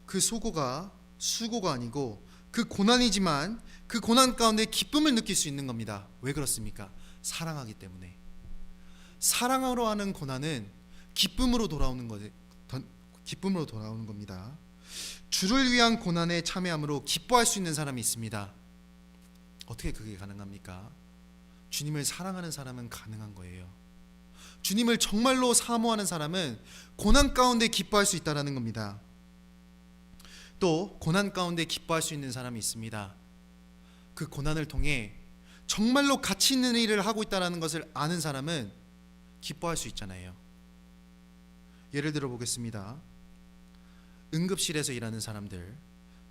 그 수고가 아니고 그 고난이지만 그 고난 가운데 기쁨을 느낄 수 있는 겁니다. 왜 그렇습니까? 사랑하기 때문에. 사랑으로 하는 고난은 기쁨으로 돌아오는 겁니다. 주를 위한 고난에 참여함으로 기뻐할 수 있는 사람이 있습니다. 어떻게 그게 가능합니까? 주님을 사랑하는 사람은 가능한 거예요. 주님을 정말로 사모하는 사람은 고난 가운데 기뻐할 수 있다는 겁니다. 또 고난 가운데 기뻐할 수 있는 사람이 있습니다. 그 고난을 통해 정말로 가치 있는 일을 하고 있다는 것을 아는 사람은 기뻐할 수 있잖아요. 예를 들어 보겠습니다. 응급실에서 일하는 사람들,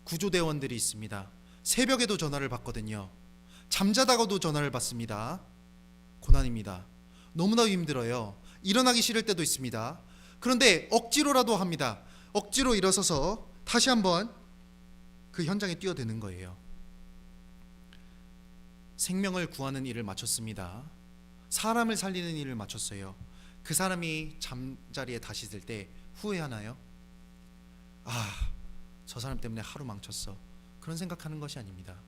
구조대원들이 있습니다. 새벽에도 전화를 받거든요. 잠자다가도 전화를 받습니다. 고난입니다. 너무나 힘들어요. 일어나기 싫을 때도 있습니다. 그런데 억지로라도 합니다. 억지로 일어서서 다시 한번 그 현장에 뛰어드는 거예요. 생명을 구하는 일을 마쳤습니다. 사람을 살리는 일을 마쳤어요. 그 사람이 잠자리에 다시 들 때 후회하나요? 저 사람 때문에 하루 망쳤어. 그런 생각하는 것이 아닙니다.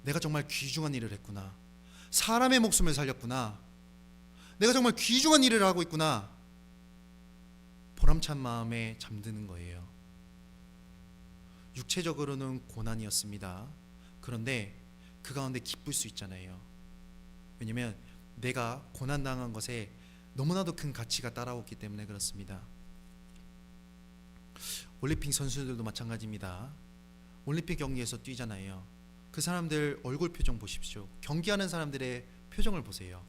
내가 정말 귀중한 일을 했구나. 사람의 목숨을 살렸구나. 내가 정말 귀중한 일을 하고 있구나. 보람찬 마음에 잠드는 거예요. 육체적으로는 고난이었습니다. 그런데 그 가운데 기쁠 수 있잖아요. 왜냐하면 내가 고난당한 것에 너무나도 큰 가치가 따라오기 때문에 그렇습니다. 올림픽 선수들도 마찬가지입니다. 올림픽 경기에서 뛰잖아요. 그 사람들 얼굴 표정 보십시오. 경기하는 사람들의 표정을 보세요.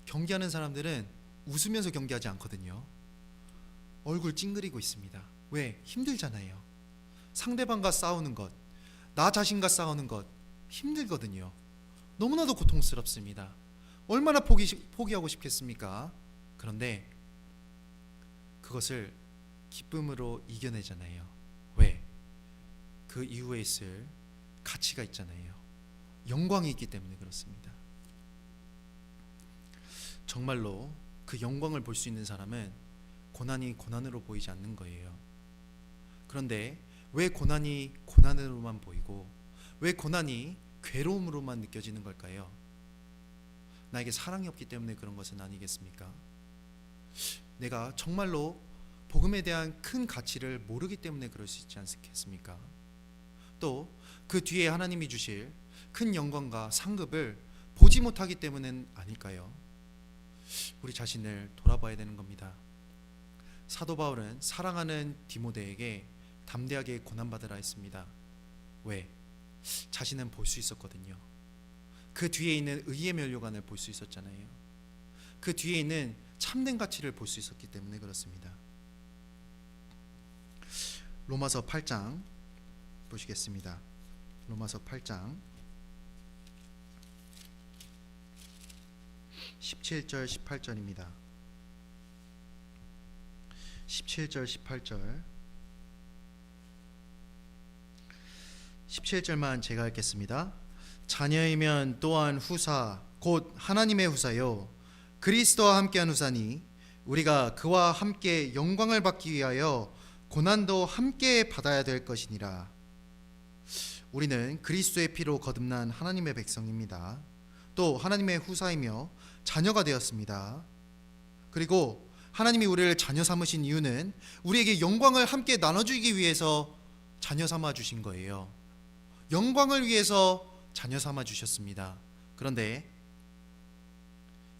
경기하는 사람들은 웃으면서 경기하지 않거든요. 얼굴 찡그리고 있습니다. 왜? 힘들잖아요. 상대방과 싸우는 것, 나 자신과 싸우는 것 힘들거든요. 너무나도 고통스럽습니다. 얼마나 포기하고 싶겠습니까? 그런데 그것을 기쁨으로 이겨내잖아요. 왜? 그 이후에 있을 가치가 있잖아요. 영광이 있기 때문에 그렇습니다. 정말로 그 영광을 볼 수 있는 사람은 고난이 고난으로 보이지 않는 거예요. 그런데 왜 고난이 고난으로만 보이고 왜 고난이 괴로움으로만 느껴지는 걸까요? 나에게 사랑이 없기 때문에 그런 것은 아니겠습니까? 내가 정말로 복음에 대한 큰 가치를 모르기 때문에 그럴 수 있지 않겠습니까? 또 그 뒤에 하나님이 주실 큰 영광과 상급을 보지 못하기 때문은 아닐까요? 우리 자신을 돌아봐야 되는 겁니다. 사도 바울은 사랑하는 디모데에게 담대하게 고난받으라 했습니다. 왜? 자신은 볼 수 있었거든요. 그 뒤에 있는 의의 면류관을 볼 수 있었잖아요. 그 뒤에 있는 참된 가치를 볼 수 있었기 때문에 그렇습니다. 로마서 8장 보시겠습니다. 로마서 8장 17절 18절입니다. 17절 18절 17절만 제가 읽겠습니다. 자녀이면 또한 후사 곧 하나님의 후사요 그리스도와 함께한 후사니 우리가 그와 함께 영광을 받기 위하여 고난도 함께 받아야 될 것이니라. 우리는 그리스도의 피로 거듭난 하나님의 백성입니다. 또 하나님의 후사이며 자녀가 되었습니다. 그리고 하나님이 우리를 자녀 삼으신 이유는 우리에게 영광을 함께 나눠주기 위해서 자녀 삼아 주신 거예요. 영광을 위해서 자녀 삼아 주셨습니다. 그런데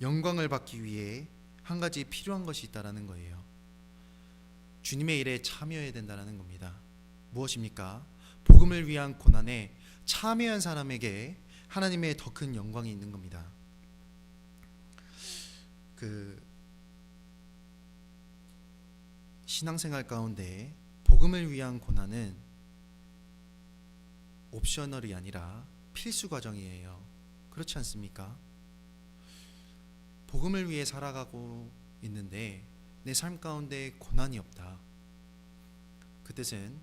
영광을 받기 위해 한 가지 필요한 것이 있다라는 거예요. 주님의 일에 참여해야 된다는 겁니다. 무엇입니까? 복음을 위한 고난에 참여한 사람에게 하나님의 더 큰 영광이 있는 겁니다. 신앙생활 가운데 복음을 위한 고난은 옵셔널이 아니라 필수 과정이에요. 그렇지 않습니까? 복음을 위해 살아가고 있는데 내 삶 가운데 고난이 없다. 그 뜻은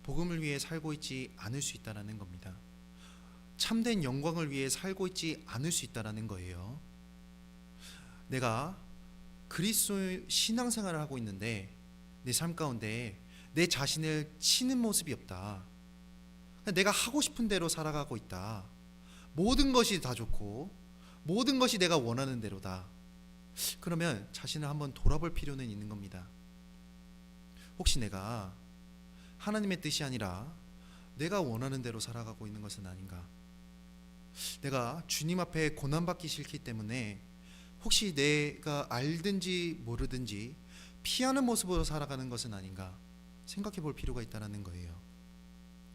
복음을 위해 살고 있지 않을 수 있다라는 겁니다. 참된 영광을 위해 살고 있지 않을 수 있다라는 거예요. 내가 그리스도의 신앙생활을 하고 있는데 내 삶 가운데 내 자신을 치는 모습이 없다. 내가 하고 싶은 대로 살아가고 있다. 모든 것이 다 좋고 모든 것이 내가 원하는 대로다. 그러면 자신을 한번 돌아볼 필요는 있는 겁니다. 혹시 내가 하나님의 뜻이 아니라 내가 원하는 대로 살아가고 있는 것은 아닌가? 내가 주님 앞에 고난받기 싫기 때문에 혹시 내가 알든지 모르든지 피하는 모습으로 살아가는 것은 아닌가 생각해 볼 필요가 있다는 거예요.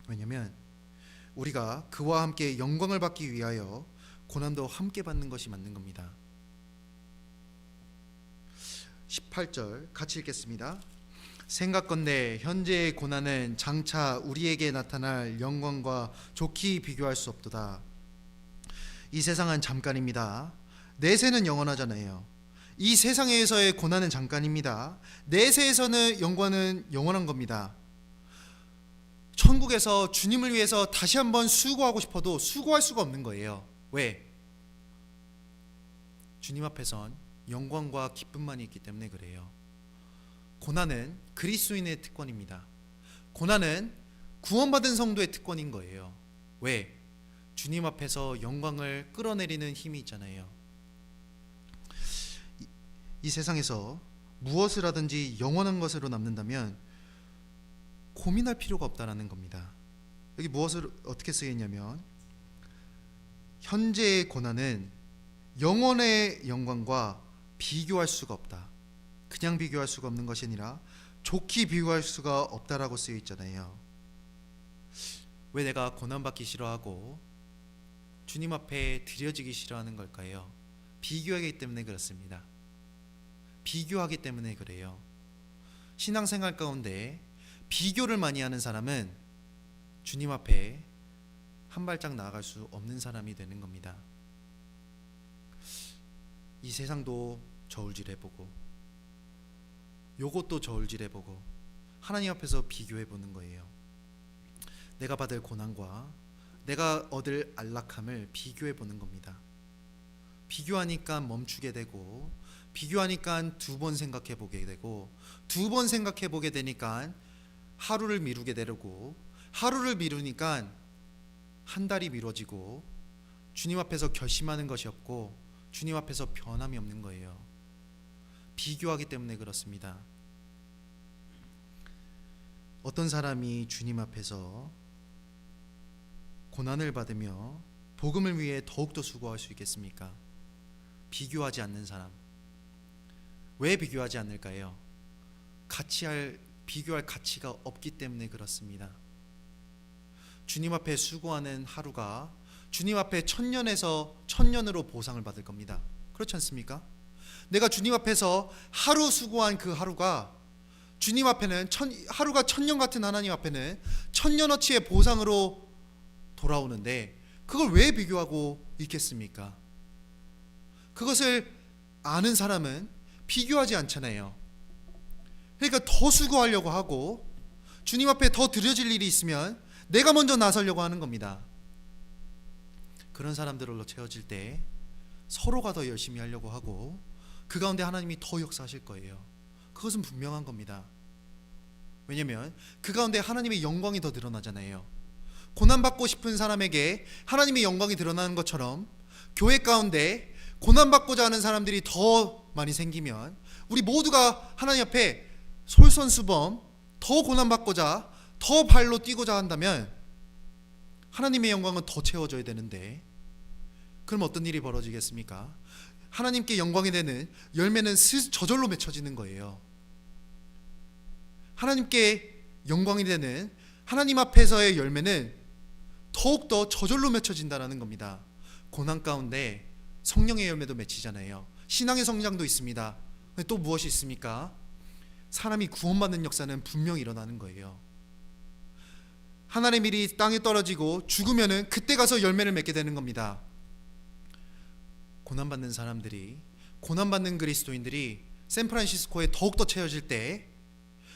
왜냐하면 우리가 그와 함께 영광을 받기 위하여 고난도 함께 받는 것이 맞는 겁니다. 18절 같이 읽겠습니다. 생각건대 현재의 고난은 장차 우리에게 나타날 영광과 좋게 비교할 수 없도다. 이 세상은 잠깐입니다. 내세는 영원하잖아요. 이 세상에서의 고난은 잠깐입니다. 내세에서는 영광은 영원한 겁니다. 천국에서 주님을 위해서 다시 한번 수고하고 싶어도 수고할 수가 없는 거예요. 왜? 주님 앞에선 영광과 기쁨만이 있기 때문에 그래요. 고난은 그리스도인의 특권입니다. 고난은 구원받은 성도의 특권인 거예요. 왜? 주님 앞에서 영광을 끌어내리는 힘이 있잖아요. 이 세상에서 무엇을 하든지 영원한 것으로 남는다면 고민할 필요가 없다라는 겁니다. 여기 무엇을 어떻게 쓰였냐면 현재의 고난은 영원의 영광과 비교할 수가 없다. 그냥 비교할 수가 없는 것이 아니라 좋게 비교할 수가 없다라고 쓰여 있잖아요. 왜 내가 고난받기 싫어하고 주님 앞에 드려지기 싫어하는 걸까요? 비교하기 때문에 그렇습니다. 비교하기 때문에 그래요. 신앙생활 가운데 비교를 많이 하는 사람은 주님 앞에 한 발짝 나아갈 수 없는 사람이 되는 겁니다. 이 세상도 저울질해보고 요것도 저울질해보고 하나님 앞에서 비교해보는 거예요. 내가 받을 고난과 내가 얻을 안락함을 비교해보는 겁니다. 비교하니까 멈추게 되고 비교하니까 두 번 생각해보게 되고 두 번 생각해보게 되니까 하루를 미루게 되고 하루를 미루니까 한 달이 미뤄지고 주님 앞에서 결심하는 것이 없고 주님 앞에서 변함이 없는 거예요. 비교하기 때문에 그렇습니다. 어떤 사람이 주님 앞에서 고난을 받으며 복음을 위해 더욱더 수고할 수 있겠습니까? 비교하지 않는 사람. 왜 비교하지 않을까요? 비교할 가치가 없기 때문에 그렇습니다. 주님 앞에 수고하는 하루가 주님 앞에 천년으로 보상을 받을 겁니다. 그렇지 않습니까? 내가 주님 앞에서 하루 수고한 그 하루가 주님 앞에는 하루가 천년 같은 하나님 앞에는 천년어치의 보상으로 돌아오는데 그걸 왜 비교하고 있겠습니까? 그것을 아는 사람은 비교하지 않잖아요. 그러니까 더 수고하려고 하고 주님 앞에 더 드려질 일이 있으면 내가 먼저 나서려고 하는 겁니다. 그런 사람들로 채워질 때 서로가 더 열심히 하려고 하고 그 가운데 하나님이 더 역사하실 거예요. 그것은 분명한 겁니다. 왜냐하면 그 가운데 하나님의 영광이 더 드러나잖아요. 고난받고 싶은 사람에게 하나님의 영광이 드러나는 것처럼 교회 가운데 고난받고자 하는 사람들이 더 많이 생기면 우리 모두가 하나님 앞에 솔선수범 더 고난받고자 더 발로 뛰고자 한다면 하나님의 영광은 더 채워져야 되는데 그럼 어떤 일이 벌어지겠습니까? 하나님께 영광이 되는 열매는 저절로 맺혀지는 거예요. 하나님께 영광이 되는 하나님 앞에서의 열매는 더욱더 저절로 맺혀진다는 겁니다. 고난 가운데 성령의 열매도 맺히잖아요. 신앙의 성장도 있습니다. 또 무엇이 있습니까? 사람이 구원받는 역사는 분명히 일어나는 거예요. 하나님의 밀이 땅에 떨어지고 죽으면은 그때 가서 열매를 맺게 되는 겁니다. 고난받는 사람들이, 고난받는 그리스도인들이 샌프란시스코에 더욱더 채워질 때,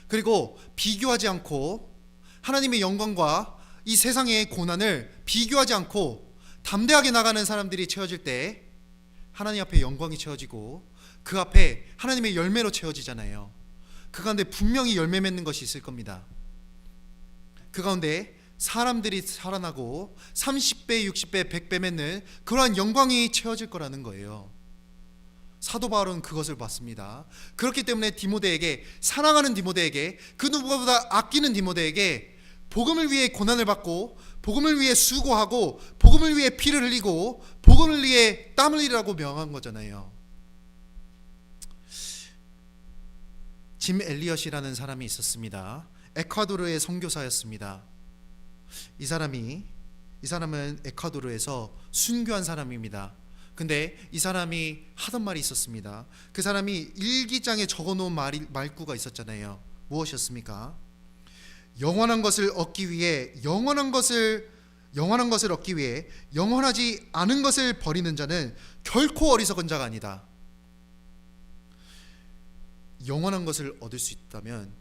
그리고 비교하지 않고 하나님의 영광과 이 세상의 고난을 비교하지 않고 담대하게 나가는 사람들이 채워질 때 하나님 앞에 영광이 채워지고 그 앞에 하나님의 열매로 채워지잖아요. 그 가운데 분명히 열매 맺는 것이 있을 겁니다. 그 가운데 사람들이 살아나고 30배, 60배, 100배 맺는 그러한 영광이 채워질 거라는 거예요. 사도 바울은 그것을 봤습니다. 그렇기 때문에 디모데에게, 사랑하는 디모데에게, 그 누구보다 아끼는 디모데에게 복음을 위해 고난을 받고 복음을 위해 수고하고 복음을 위해 피를 흘리고 복음을 위해 땀을 흘리라고 명한 거잖아요. 짐 엘리엇이라는 사람이 있었습니다. 에콰도르의 선교사였습니다. 이 사람은 에콰도르에서 순교한 사람입니다. 근데 이 사람이 하던 말이 있었습니다. 그 사람이 일기장에 적어놓은 말구가 있었잖아요. 무엇이었습니까? 영원한 것을 얻기 위해 영원하지 않은 것을 버리는 자는 결코 어리석은 자가 아니다. 영원한 것을 얻을 수 있다면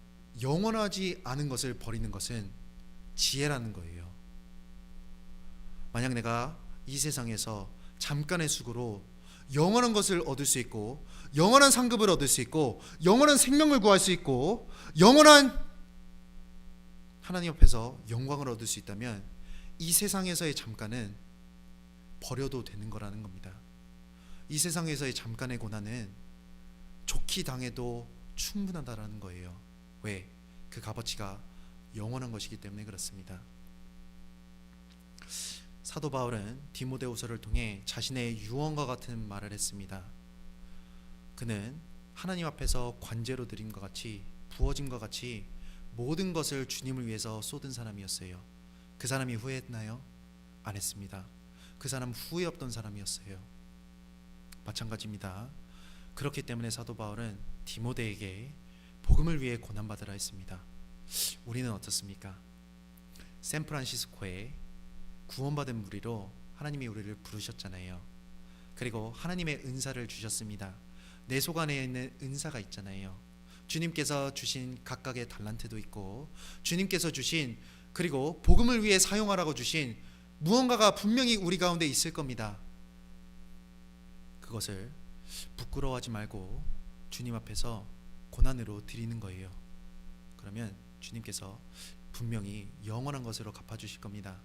영원하지 않은 것을 버리는 것은 지혜라는 거예요. 만약 내가 이 세상에서 잠깐의 수고로 영원한 것을 얻을 수 있고 영원한 상급을 얻을 수 있고 영원한 생명을 구할 수 있고 영원한 하나님 앞에서 영광을 얻을 수 있다면 이 세상에서의 잠깐은 버려도 되는 거라는 겁니다. 이 세상에서의 잠깐의 고난은 좋게 당해도 충분하다라는 거예요. 왜? 그 값어치가 영원한 것이기 때문에 그렇습니다. 사도 바울은 디모데후서를 통해 자신의 유언과 같은 말을 했습니다. 그는 하나님 앞에서 관제로 드림과 같이 부어짐과 같이 모든 것을 주님을 위해서 쏟은 사람이었어요. 그 사람이 후회했나요? 안 했습니다. 그 사람 후회 없던 사람이었어요. 마찬가지입니다. 그렇기 때문에 사도 바울은 디모데에게 복음을 위해 고난받으라 했습니다. 우리는 어떻습니까? 샌프란시스코에 구원받은 무리로 하나님이 우리를 부르셨잖아요. 그리고 하나님의 은사를 주셨습니다. 내 속 안에 있는 은사가 있잖아요. 주님께서 주신 각각의 달란트도 있고 주님께서 주신, 그리고 복음을 위해 사용하라고 주신 무언가가 분명히 우리 가운데 있을 겁니다. 그것을 부끄러워하지 말고 주님 앞에서 고난으로 드리는 거예요. 그러면 주님께서 분명히 영원한 것으로 갚아주실 겁니다.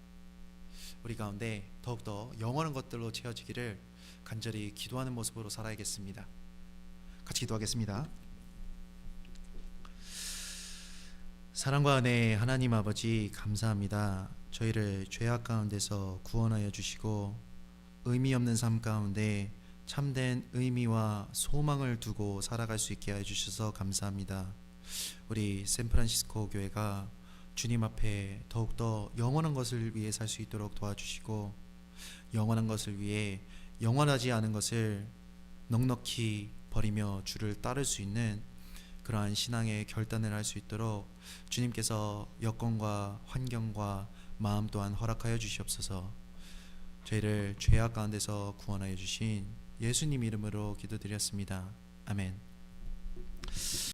우리 가운데 더욱더 영원한 것들로 채워지기를 간절히 기도하는 모습으로 살아야겠습니다. 같이 기도하겠습니다. 사랑과 은혜의 하나님 아버지, 감사합니다. 저희를 죄악 가운데서 구원하여 주시고 의미 없는 삶 가운데 참된 의미와 소망을 두고 살아갈 수 있게 해주셔서 감사합니다. 우리 샌프란시스코 교회가 주님 앞에 더욱더 영원한 것을 위해 살 수 있도록 도와주시고 영원한 것을 위해 영원하지 않은 것을 넉넉히 버리며 주를 따를 수 있는 그러한 신앙의 결단을 할 수 있도록 주님께서 여건과 환경과 마음 또한 허락하여 주시옵소서. 저희를 죄악 가운데서 구원하여 주신 예수님 이름으로 기도드렸습니다. 아멘.